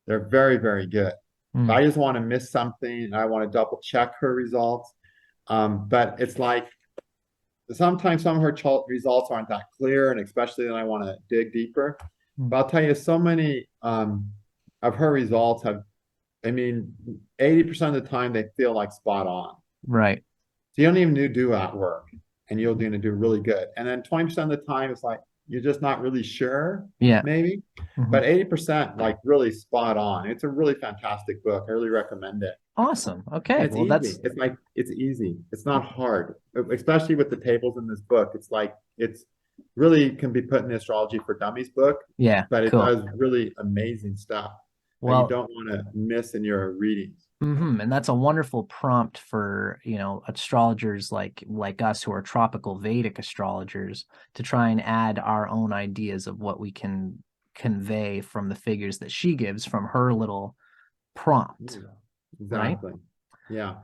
they're very, very good. If Mm, I just want to miss something and I want to double check her results, but it's like sometimes some of her results aren't that clear, and especially when I want to dig deeper. mm, But I'll tell you, so many of her results have, I mean, 80% of the time they feel like spot on. right. So you don't even do that work, and you're going to do really good. And then 20% of the time, it's like you're just not really sure, Yeah. maybe. Mhm. But 80%, like really spot on. It's a really fantastic book. I really recommend it. Awesome. And Okay. it's Well, easy. that's, It's like it's easy. It's not hard, especially with the tables in this book. It's like it's really can be put in the Astrology for Dummies book, yeah, but it cool. does really amazing stuff that you Well, don't want to miss in your readings. and that's a wonderful prompt for, astrologers like us who are tropical Vedic astrologers to try and add our own ideas of what we can convey from the figures that she gives from her little prompt, Yeah, right? exactly. Yeah.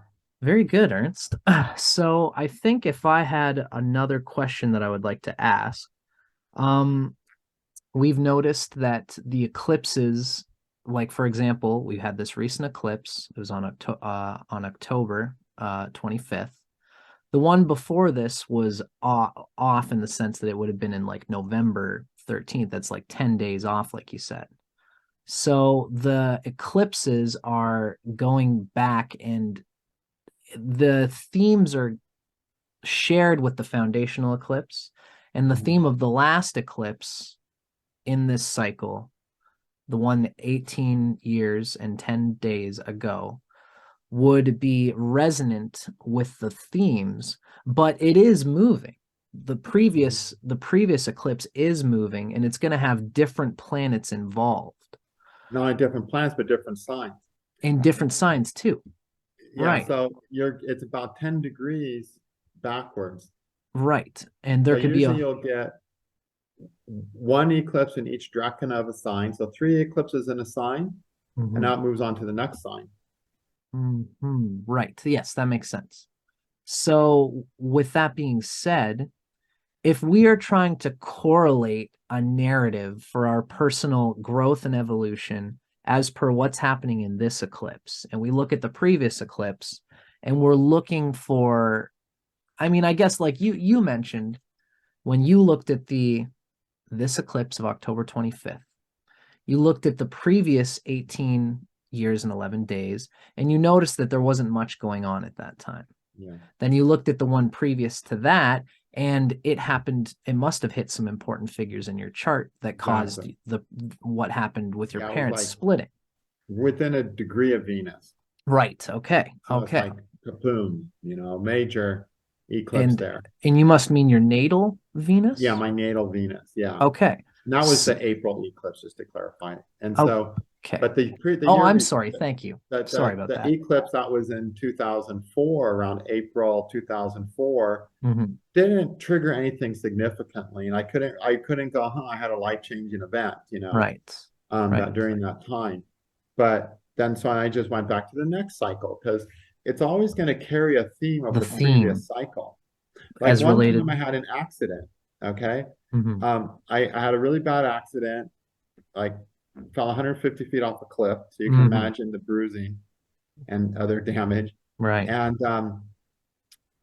Very good, Ernst. So I think if I had another question that I would like to ask, um, we've noticed that the eclipses, like for example, we had this recent eclipse. It was on October 25th. The one before this was off in the sense that it would have been in like November 13th. That's like 10 days off, like you said. So the eclipses are going back, and the themes are shared with the foundational eclipse. And the Mhm. theme of the last eclipse in this cycle, the one 18 years and 10 days ago, would be resonant with the themes, but it is moving. The previous eclipse is moving, and it's going to have different planets involved Not only different planets, but different signs. in different signs too. Yeah, Right. so it's about 10 degrees backwards. Right. And So there could be usually a you'll get one eclipse in each dracona of a sign. So three eclipses in a sign, and Mhm. now it moves on to the next sign. Right. Yes, that makes sense. So, with that being said, if we are trying to correlate a narrative for our personal growth and evolution as per what's happening in this eclipse, and we look at the previous eclipse, and we're looking for, I mean, I guess like you mentioned when you looked at the this eclipse of October 25th, you looked at the previous 18 years and 11 days, and you noticed that there wasn't much going on at that time. Yeah, Then you looked at the one previous to that, and it must have hit some important figures in your chart that caused exactly. the what happened with your Yeah, it was parents like splitting. within a degree of Venus. Right. Okay. So it's Okay. like kaboom, major eclipse And there. and you must mean your natal Yeah, Venus? my natal Venus. Yeah. Okay. And that was So, the April eclipse, just to clarify. And so, okay. but the Oh, year I'm before sorry. Thank you. the, Sorry the about the that. eclipse that was in 2004, around April 2004, Mhm. didn't trigger anything significantly, and I couldn't go, huh, I had a life-changing event, Right. that Right. during that time. But then so I just went back to the next cycle because it's always going to carry a theme of The the theme previous cycle. Like as one time related. I had an accident. Okay. Mhm. I had a really bad accident, like fell 150 feet off a cliff. So you can Mhm. imagine the bruising and other damage. Right. And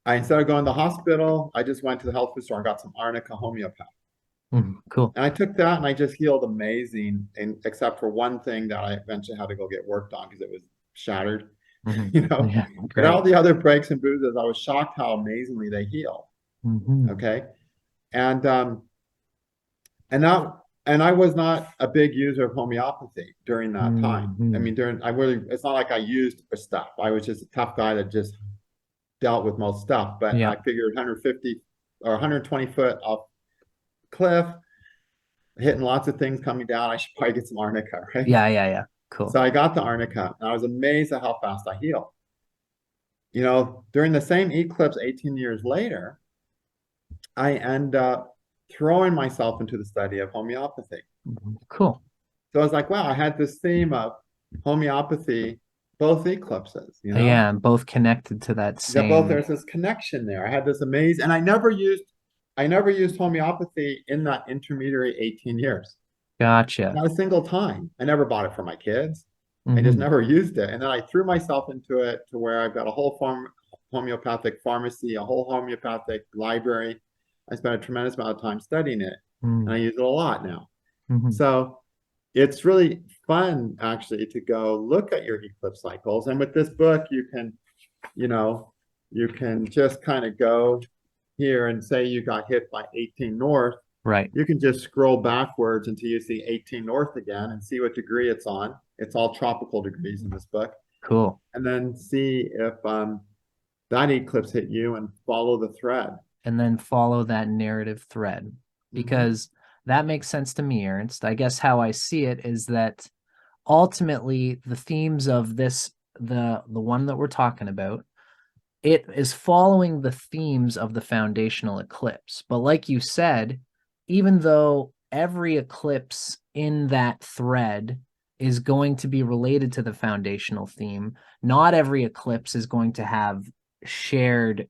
I instead of going to the hospital, I just went to the health food store and got some arnica homeopath. Cool. And I took that and I just healed amazing, and except for one thing that I eventually had to go get worked on because it was shattered, Mhm. you know. Yeah. But all Great. the other breaks and bruises, I was shocked how amazingly they heal. Mhm. Okay. And and that and I was not a big user of homeopathy during that time. I Mhm. mean, it's not like I used for stuff. I was just a tough guy that just dealt with most stuff. But Yeah. I figured 150 or 120 foot off cliff, hitting lots of things coming down. I should probably get some arnica, right? Yeah, yeah, yeah. Cool. So I got the arnica, and I was amazed at how fast I healed. During the same eclipse 18 years later, I end up throwing myself into the study of homeopathy. Cool. So I was like, wow, I had this theme of homeopathy, both eclipses, Yeah, and both connected to that that both same. there's this connection there. I had this amazing, and I never used homeopathy in that intermediary 18 years. Gotcha. Not a single time. I never bought it for my kids. I just Hmm. never used it. And then I threw myself into it to where I've got a whole homeopathic pharmacy, a whole homeopathic library. I spent a tremendous amount of time studying it, and I use it a lot now. Mm-hmm. So it's really fun actually to go look at your eclipse cycles. And with this book, you know, you can just kind of go here and say you got hit by 18 north. Right. You can just scroll backwards until you see 18 north again and see what degree it's on. It's all tropical degrees in this book. Cool. And then see if that eclipse hit you and follow the thread. And then follow that narrative thread Mm-hmm. because that makes sense to me, Ernst. I guess how I see it is that ultimately the themes of this, the one that we're talking about, it is following the themes of the foundational eclipse. But like you said, even though every eclipse in that thread is going to be related to the foundational theme, not every eclipse is going to have shared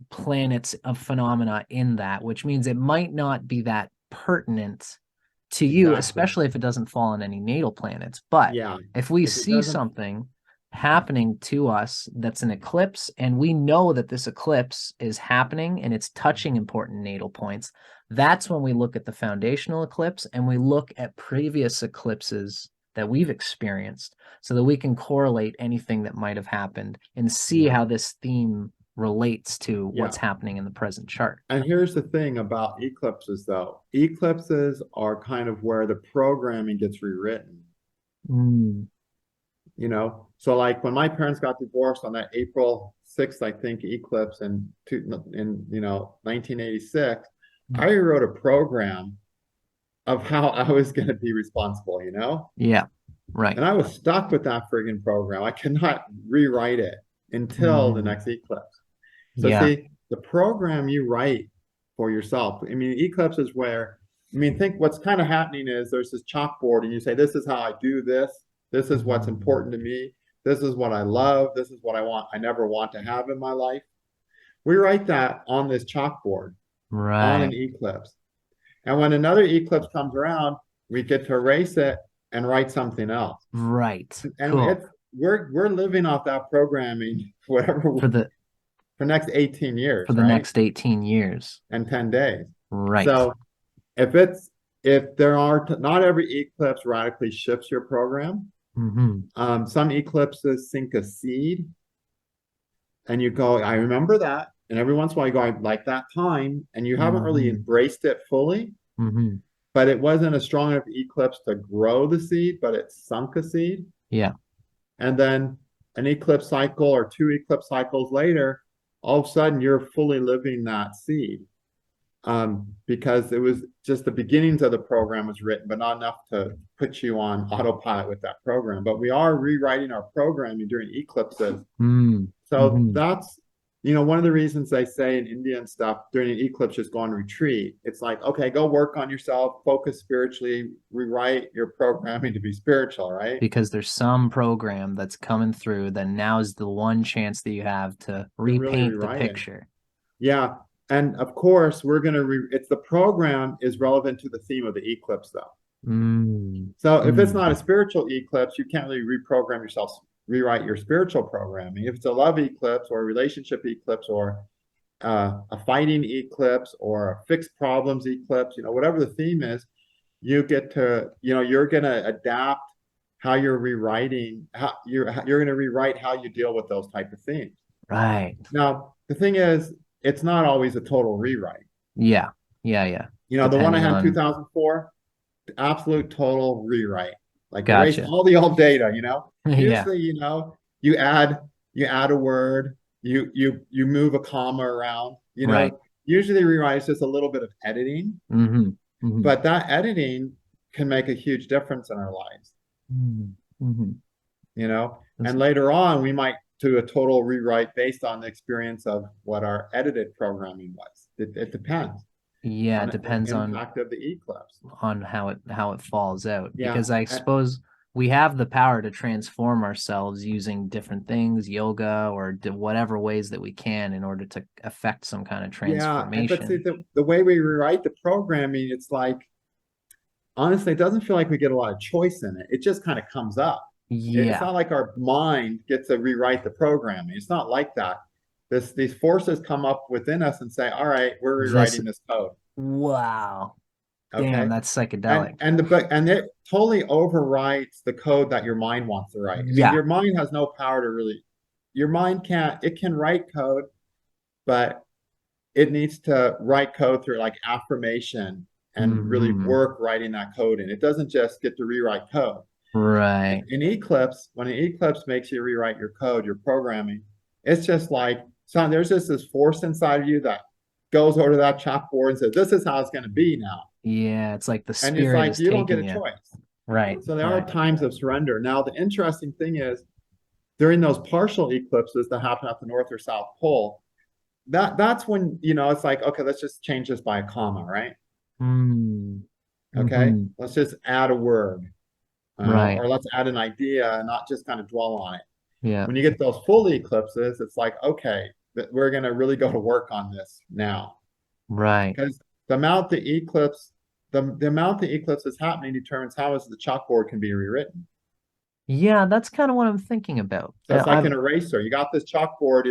planets of phenomena in that, which means it might not be that pertinent to you, Exactly. especially if it doesn't fall on any natal planets. But Yeah. if we If it see doesn't, something happening to us that's an eclipse, and we know that this eclipse is happening and it's touching important natal points, that's when we look at the foundational eclipse and we look at previous eclipses that we've experienced so that we can correlate anything that might have happened and see yeah. how this theme relates to what's Yeah. happening in the present chart. And here's the thing about eclipses, though. Eclipses are kind of where the programming gets rewritten. Mm. So like when my parents got divorced on that April 6th, I think, eclipse in 1986, I wrote a program of how I was going to be responsible. Yeah, right. And I was stuck with that friggin' program. I could not rewrite it until the Mm. next eclipse. So Yeah, see, the program you write for yourself. I mean, eclipse is where, think what's kind of happening is there's this chalkboard and you say, this is how I do this. This is what's important to me. This is what I love. This is what I never want to have in my life. We write that on this chalkboard on an right, eclipse. And when another eclipse comes around, we get to erase it and write something else. right. And Cool. we're living off that programming, whatever, For the for next 18 for years, the right? next 18 years. And 10 days. Right. So if there are not every eclipse radically shifts your program. Mm-hmm. Some eclipses sink a seed, and you go, I remember that. And every once in a while, you go, I like that time, and you haven't really Mm-hmm. embraced it fully. Mm-hmm. But it wasn't a strong enough eclipse to grow the seed, but it sunk a seed. Yeah. And then an eclipse cycle or two eclipse cycles later, all of a sudden you're fully living that seed. Because it was just the beginnings of the program was written, but not enough to put you on autopilot with that program. But we are rewriting our programming during eclipses. Mm. So Mm-hmm. that's, one of the reasons they say in India and stuff during an eclipse, just go on retreat. It's like, okay, go work on yourself, focus spiritually, rewrite your programming to be spiritual, right? Because there's some program that's coming through, then now is the one chance that you have to To really repaint the rewrite it. picture. Yeah. And of course, it's the program is relevant to the theme of the eclipse, though. Mm. So if it's Mm. not a spiritual eclipse, you can't really reprogram yourself, rewrite your spiritual programming. If it's a love eclipse or a relationship eclipse or a fighting eclipse or a fixed problems eclipse, whatever the theme is, you get to, you're going to adapt how you're rewriting, how you're going to rewrite how you deal with those type of themes. Right. Now, the thing is, it's not always a total rewrite. Yeah. Yeah. Yeah. The one I Depending had in on. 2004, absolute total rewrite. Like erase Gotcha. all the old data. Yeah. Usually, you add a word, you move a comma around. Right. Usually rewrite is just a little bit of editing. Mm-hmm. Hmm. But that editing can make a huge difference in our lives, Hmm. Hmm. you know? And later on, we might do a total rewrite based on the experience of what our edited programming was. It depends Yeah, on it the depends impact of the eclipse. on how it falls out, Yeah. because I suppose we have the power to transform ourselves using different things, yoga or whatever ways that we can in order to affect some kind of Yeah. But see, transformation. the way we rewrite the programming, it's like, honestly, it doesn't feel like we get a lot of choice in it. It just kind of comes up. It's Yeah. not like our mind gets to rewrite the programming. It's not like that. These forces come up within us and say, all right, we're This, rewriting this code. wow. Damn, Okay. that's And psychedelic. and the and it totally overwrites the code that your mind wants to write. I mean, Yeah. your mind has no power to really, your mind can't, it can write code, but it needs to write code through like affirmation and really Hmm. work writing that code in. It doesn't just get to rewrite code. Right. In Eclipse, when an Eclipse makes you rewrite your code, your programming, it's just like, so there's just this force inside of you that goes over to that chalkboard and says, this is how it's going to be now. Yeah, it's like the And it's spirit like, is you don't get taking a you. choice. Right. So there are Right. times of surrender. Now, the interesting thing is, during those partial eclipses that happen at the North or South Pole, that's when, it's like, okay, let's just change this by a comma, right? Hmm. Okay, Hmm. let's just add a word, Right. or let's add an idea and not just kind of dwell on it. Yeah. When you get those full eclipses, it's like, okay, we're going to really go to work on this now. Right. Because the amount the eclipse is happening determines how is the chalkboard can be rewritten. Yeah, that's kind of what I'm thinking about. So it's like I've an eraser. You got this chalkboard.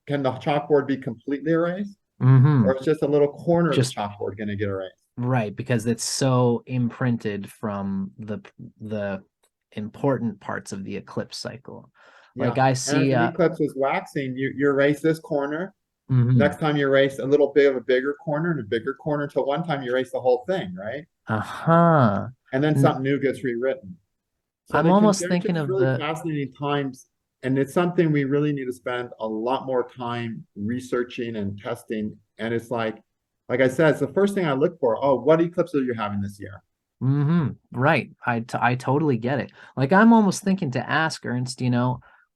Can the chalkboard be completely erased? Or hmm it's just a little corner of the just chalkboard going to get erased? right, because it's so imprinted from the important parts of the eclipse cycle. Like Yeah. I And as see the eclipse is waxing, you erase this corner. mhm. Next time you erase a little bit of a bigger corner and a bigger corner until one time you erase the whole thing, right? Uh-huh. And then N- something new gets rewritten. So I'm almost they're thinking just of really the fascinating times. And it's something we really need to spend a lot more time researching and testing. And it's like I said, it's the first thing I look for. Oh, what eclipse are you having this year? right. I totally get it. Like I'm almost thinking to ask Ernst,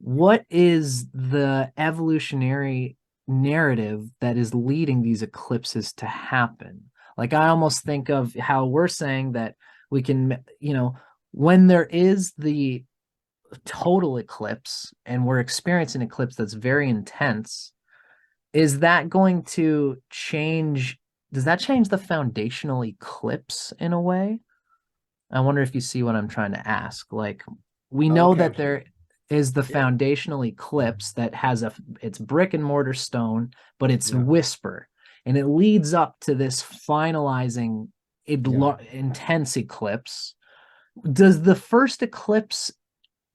what is the evolutionary narrative that is leading these eclipses to happen? Like I almost think of how we're saying that we can, when there is the total eclipse and we're experiencing an eclipse that's very intense, is that going to change? Does that change the foundational eclipse in a way? I wonder if you see what I'm trying to ask. Like, we know Okay. that there is the Yeah. foundational eclipse that has it's brick and mortar stone, but it's Yeah. whisper, and it leads up to this finalizing Yeah. intense eclipse. Does the first eclipse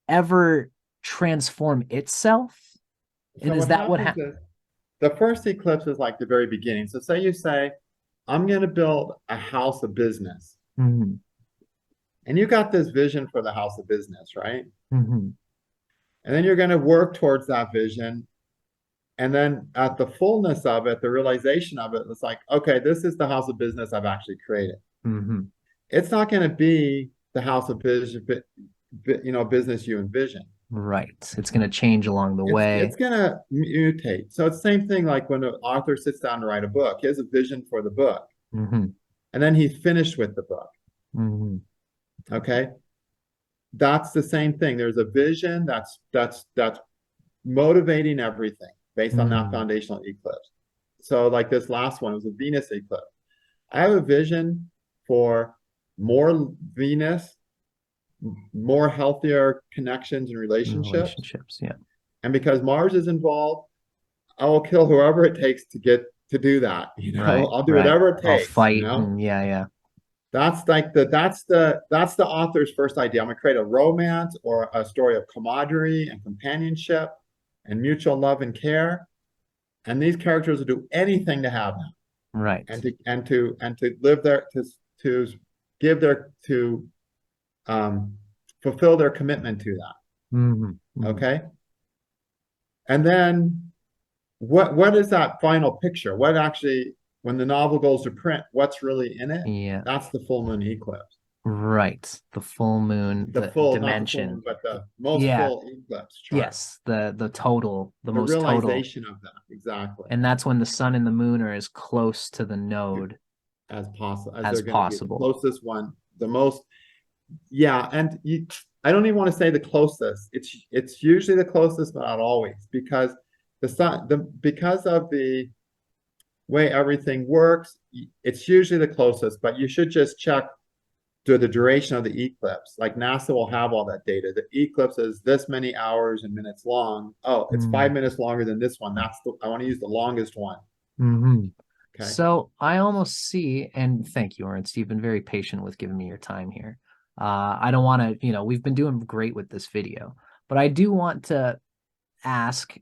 ever transform itself? And So is what that what happens happened? is the first eclipse is like the very beginning. So say you say, I'm going to build a house of business. Hmm. And you got this vision for the house of business, right? Hmm. And then you're going to work towards that vision. And then at the fullness of it, the realization of it, it's like, okay, this is the house of business I've actually created. Hmm. It's not going to be the house of business, business you envision. Right. It's going to change along the It's way. going to mutate. So it's the same thing like when an author sits down to write a book. He has a vision for the book, Hmm. and then he's finished with the book. Hmm. Okay, that's the same thing. There's a vision that's motivating everything based on that Hmm. foundational eclipse. So like this last one was a Venus eclipse. I have a vision for more Venus, more healthier connections and relationships. Relationships. Yeah. And because Mars is involved, I will kill whoever it takes to get to do that. Right. I'll do Right. whatever it I'll takes, fight. And yeah. Yeah. That's like that's the author's first idea. I'm gonna create a romance or a story of camaraderie and companionship and mutual love and care. And these characters will do anything to have them Right. and to live their to give their to um fulfill their commitment to that. Hmm. Hmm. Okay. And then what is that final picture? What actually when the novel goes to print, what's really in it? Yeah. That's the full moon eclipse. Right. The full moon, The the full, not the full moon, dimension. but the most Yeah. full eclipse chart. Yes. The total, the The most total. realization of that, exactly, And that's when the sun and the moon are as close to the node as possible, as as they're going to be the possible. closest one, the most. Yeah, and I don't even want to say the closest. It's usually the closest, but not always, because because of the way everything works, it's usually the closest. But you should just check the duration of the eclipse. Like NASA will have all that data. The eclipse is this many hours and minutes long. Oh, it's 5 minutes longer than this one. I want to use the longest one. Mm-hmm. Okay. So I almost see, and thank you, Ernst. You've been very patient with giving me your time here. I don't want to, we've been doing great with this video, but I do want to ask.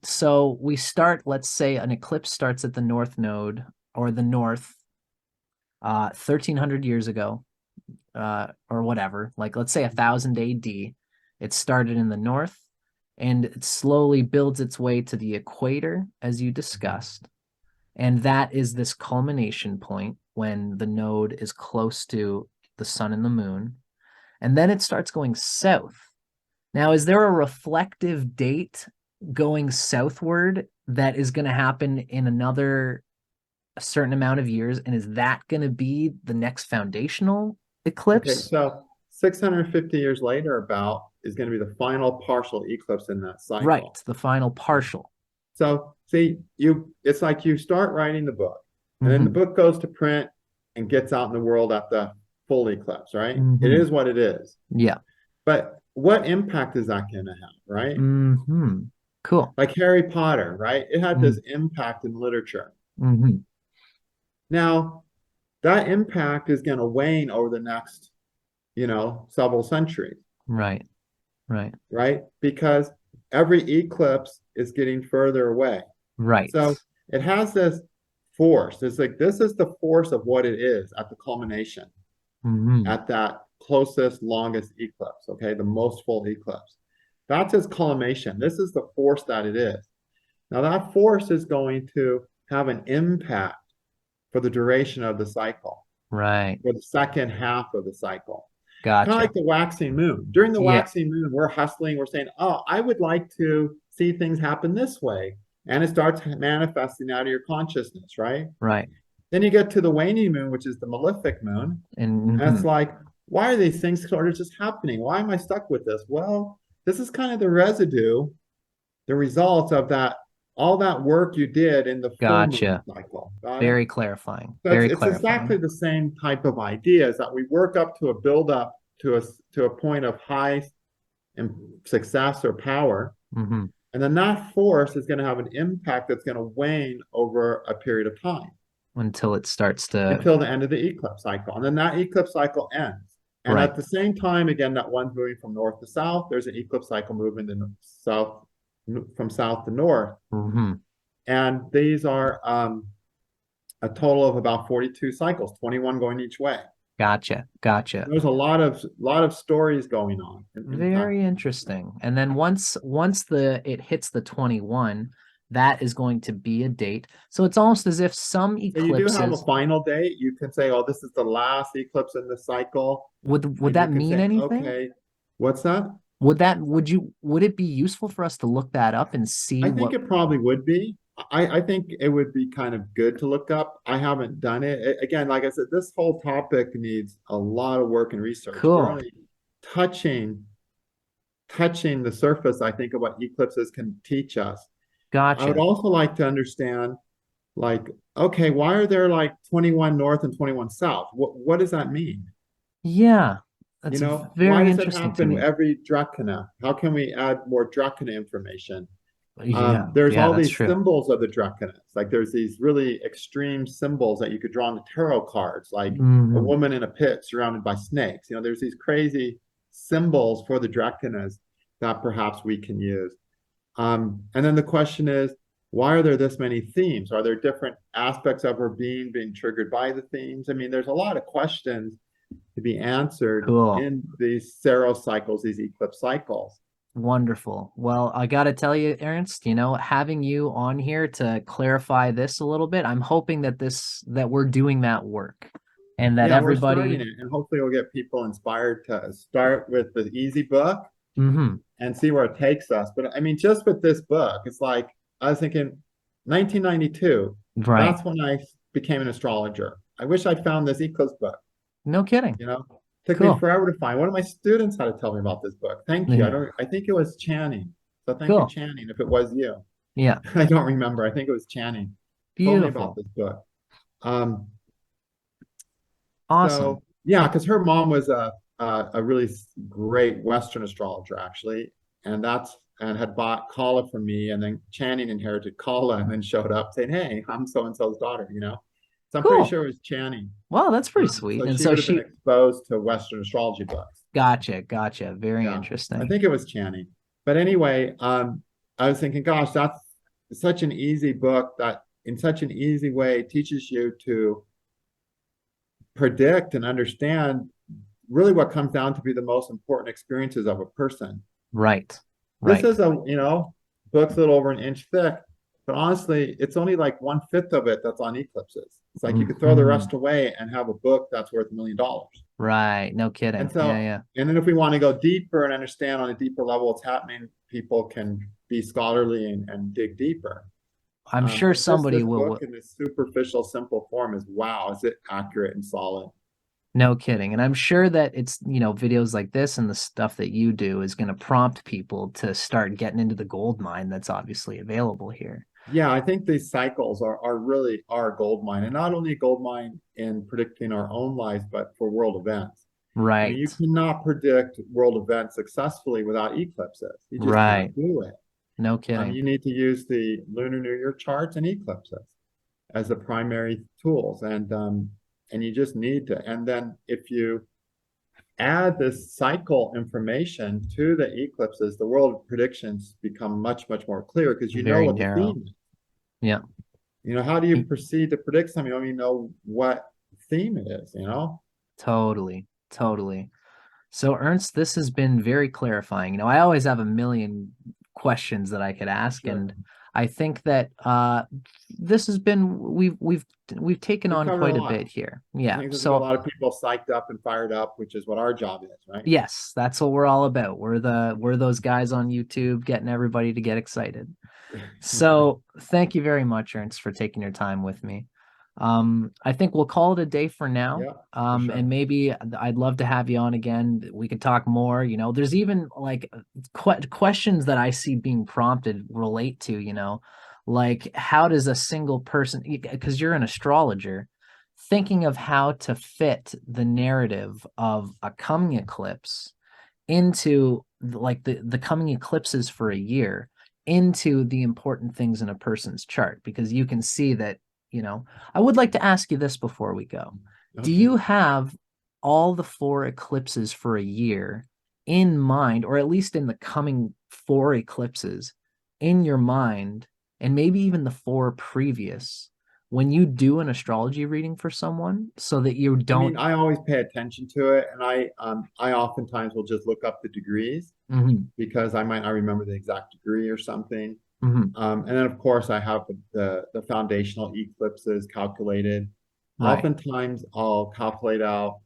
So we start, let's say an eclipse starts at the north node or the north, 1300 years ago, or whatever. Like let's say 1000 AD. It started in the north, and it slowly builds its way to the equator, as you discussed. And that is this culmination point when the node is close to the sun and the moon. And then it starts going south. Now, is there a reflective date going southward that is going to happen in another a certain amount of years? And is that going to be the next foundational Okay, eclipse? so 650 years later, about is going to be the final partial eclipse in that Right, cycle. the final partial. So see, it's like you start writing the book, and then the Mm-hmm. book goes to print and gets out in the world at the full eclipse, right? It Mm-hmm. is what it is. Yeah. But what impact is that going to have, right? Mm-hmm. Cool. Like Harry Potter, right? It had this impact in literature. Mm-hmm. Now, that impact is going to wane over the next, several centuries, Right. Right. right? Because every eclipse is getting further away. Right. So it has this force. It's like this is the force of what it is at the culmination, Mm-hmm. at that closest, longest eclipse, okay, the most full eclipse. That's its culmination. This is the force that it is. Now, that force is going to have an impact for the duration of the cycle, Right. for the second half of the cycle. Kind of Gotcha. like the waxing moon. During the Yeah. waxing moon, we're hustling, we're saying, oh, I would like to see things happen this way. And it starts manifesting out of your consciousness, right? Right. Then you get to the waning moon, which is the malefic moon. And And it's like, why are these things sort of just happening? Why am I stuck with this? Well, this is kind of the residue, the result of that, all that work you did in the full moon gotcha. cycle. Got it? Very clarifying. So Very it's exactly clarifying. the same type of idea, is that we work up to a build up to a point of high success or power. Mm-hmm. And then that force is going to have an impact that's going to wane over a period of time Until it starts to, until the end of the eclipse cycle. And then that eclipse cycle ends. And right. at the same time, again, that one's moving from north to south, there's an eclipse cycle moving to south, from south to north. Mm-hmm. And these are a total of about 42 cycles, 21 going each way. Gotcha. Gotcha. There's a lot of stories going on. In fact, Very interesting. And then once it hits the 21, that is going to be a date. So it's almost as if some you do have a eclipses final date. You can say, oh, this is the last eclipse in the cycle. would And you that can mean say, anything? okay, what's that? Would it be useful for us to look that up and see I think what it probably would be. I think it would be kind of good to look up. I haven't done it. Again, like I said, this whole topic needs a lot of work and research. We're cool. only touching the surface, I think, of what eclipses can teach us. I would Gotcha. also like to understand, like, okay, why are there like 21 north and 21 south? What does that mean? Yeah. You That's know, why very does it interesting to happen me. every drachana? How can we add more drachana information? Yeah. There's Yeah, all that's these true. symbols of the dracanas. Like there's these really extreme symbols that you could draw on the tarot cards, like a Hmm. woman in a pit surrounded by snakes. There's these crazy symbols for the dracanas that perhaps we can use. And then the question is, why are there this many themes? Are there different aspects of her being triggered by the themes? I mean, there's a lot of questions to be answered Cool. in these Saros cycles, these eclipse cycles. Wonderful. Well, I got to tell you, Ernst, you know, having you on here to clarify this a little bit, I'm hoping that that we're doing that work and that Yeah, we're starting everybody. it, and hopefully we'll get people inspired to start with the easy book Hmm. and see where it takes us. But I mean, just with this book, it's like I was thinking 1992, Right. that's when I became an astrologer. I wish I'd found this Eclipse book, No kidding. you know. Took me Cool. forever to find. One of my students had to tell me about this book. Thank you. Yeah. I think it was Channing. So thank you, Cool. Channing, if it was you. Yeah. I don't remember. I think it was Channing. Told me about Beautiful. this book. Um, Awesome. so yeah, because her mom was a really great Western astrologer actually, and had bought Kala from me, and then Channing inherited Kala, and then showed up saying, "Hey, I'm so and so's daughter," you know. So I'm pretty Cool. sure it was Channing. Well, that's pretty sweet. So And she so would have been she, exposed to Western astrology books. gotcha, gotcha. Very Yeah, I interesting. think it was Channing. But anyway, I was thinking, gosh, that's such an easy book that in such an easy way teaches you to predict and understand really what comes down to be the most important experiences of a person. Right. This Right. is book's a little over an inch thick, but honestly, it's only like 1/5 of it that's on eclipses. It's like you could throw the Hmm. rest away and have a book that's worth $1 million. Right. No And kidding. Yeah, so, yeah. and then if we want to go deeper and understand on a deeper level what's happening, people can be scholarly and dig deeper. I'm sure But just somebody this will. book in this superficial, simple form is wow, is it accurate and solid? No kidding. And I'm sure that it's, you know, videos like this and the stuff that you do is going to prompt people to start getting into the gold mine that's obviously available here. Yeah, I think these cycles are really our gold mine, and not only a gold mine in predicting our own lives, but for world events. I mean, you Right. cannot predict world events successfully without eclipses. You just Right. can't do it. No kidding. You need to use the lunar New Year charts and eclipses as the primary tools, and you just need to. And then if you add this cycle information to the eclipses, the world predictions become much more clear because you know Very what the narrow. theme is. Yeah. You know, how do you proceed to predict something? You don't even know what theme it is, you know? Totally. Totally. So, Ernst, this has been very clarifying. You know, I always have a million questions that I could ask, Sure. and I think that this has been we've taken We've on covered a quite a bit lot. here. I Yeah. think this will get a So, lot of people psyched up and fired up, which is what our job is, right? yes, that's what we're all about. We're those guys on YouTube getting everybody to get excited. So thank you very much, Ernst, for taking your time with me. I think we'll call it a day for now. Yeah, for And sure. maybe I'd love to have you on again. We could talk more. You know, there's even like questions that I see being prompted relate to, you know, like how does a single person, because you're an astrologer, thinking of how to fit the narrative of a coming eclipse into like the coming eclipses for a year into the important things in a person's chart, because you can see that, you know, I would like to ask you this before we go. Do Okay. you have all the four eclipses for a year in mind, or at least in the coming four eclipses in your mind, and maybe even the four previous when you do an astrology reading for someone so that you I mean, don't. I always pay attention to it, and I oftentimes will just look up the degrees Mhm, because I might not remember the exact degree or something. mhm, And then, of course, I have the foundational eclipses calculated. right, Oftentimes, I'll calculate out,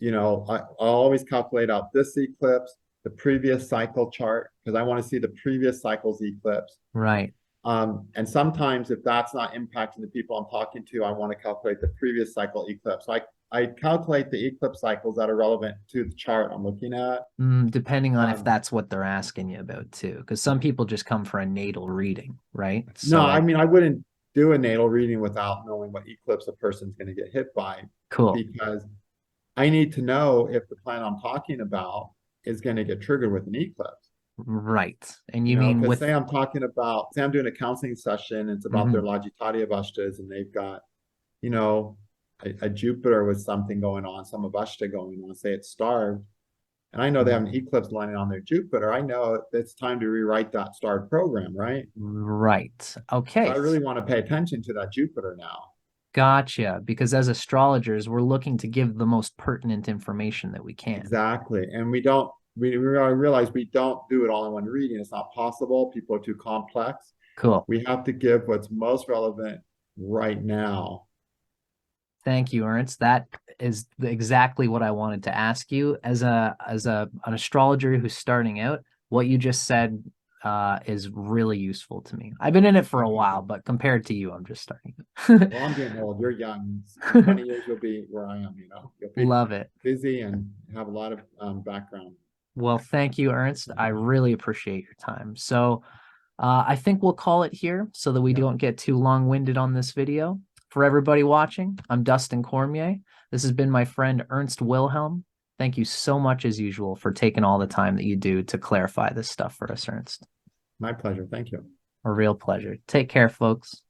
I'll always calculate out this eclipse, the previous cycle chart, because I want to see the previous cycle's eclipse. right. And sometimes, if that's not impacting the people I'm talking to, I want to calculate the previous cycle eclipse. So I calculate the eclipse cycles that are relevant to the chart I'm looking at. Depending on if Um, that's what they're asking you about too, because some people just come for a natal reading, right? no, So I like, mean, I wouldn't do a natal reading without knowing what eclipse a person's going to get hit by, cool, because I need to know if the planet I'm talking about is going to get triggered with an eclipse. right? And you mean Because with, say I'm doing a counseling session, it's about their mhm, Lagitatia Avashtas, and they've got, you know, a Jupiter with something going on, some Avashta going on, say it's starved, and I know they have an eclipse lining on their Jupiter. I know it's time to rewrite that starved program, right? right? So Okay, I really want to pay attention to that Jupiter now. gotcha. Because as astrologers, we're looking to give the most pertinent information that we can. Exactly. And we don't we realize we don't do it all in one reading. It's not possible. People are too complex. Cool. We have to give what's most relevant right now. Thank you, Ernst. That is exactly what I wanted to ask you. As an astrologer who's starting out, what you just said is really useful to me. I've been in it for a while, but compared to you, I'm just starting. Well, I'm getting old. You're young. In 20 years, you'll be where I am, you know. You'll be Love it. busy and have a lot of background. Well, thank you, Ernst. I really appreciate your time. So I think we'll call it here so that we don't get too long-winded on this video. For everybody watching, I'm Dustin Cormier. This has been my friend Ernst Wilhelm. Thank you so much, as usual, for taking all the time that you do to clarify this stuff for us, Ernst. My pleasure. Thank you. A real pleasure. Take care, folks.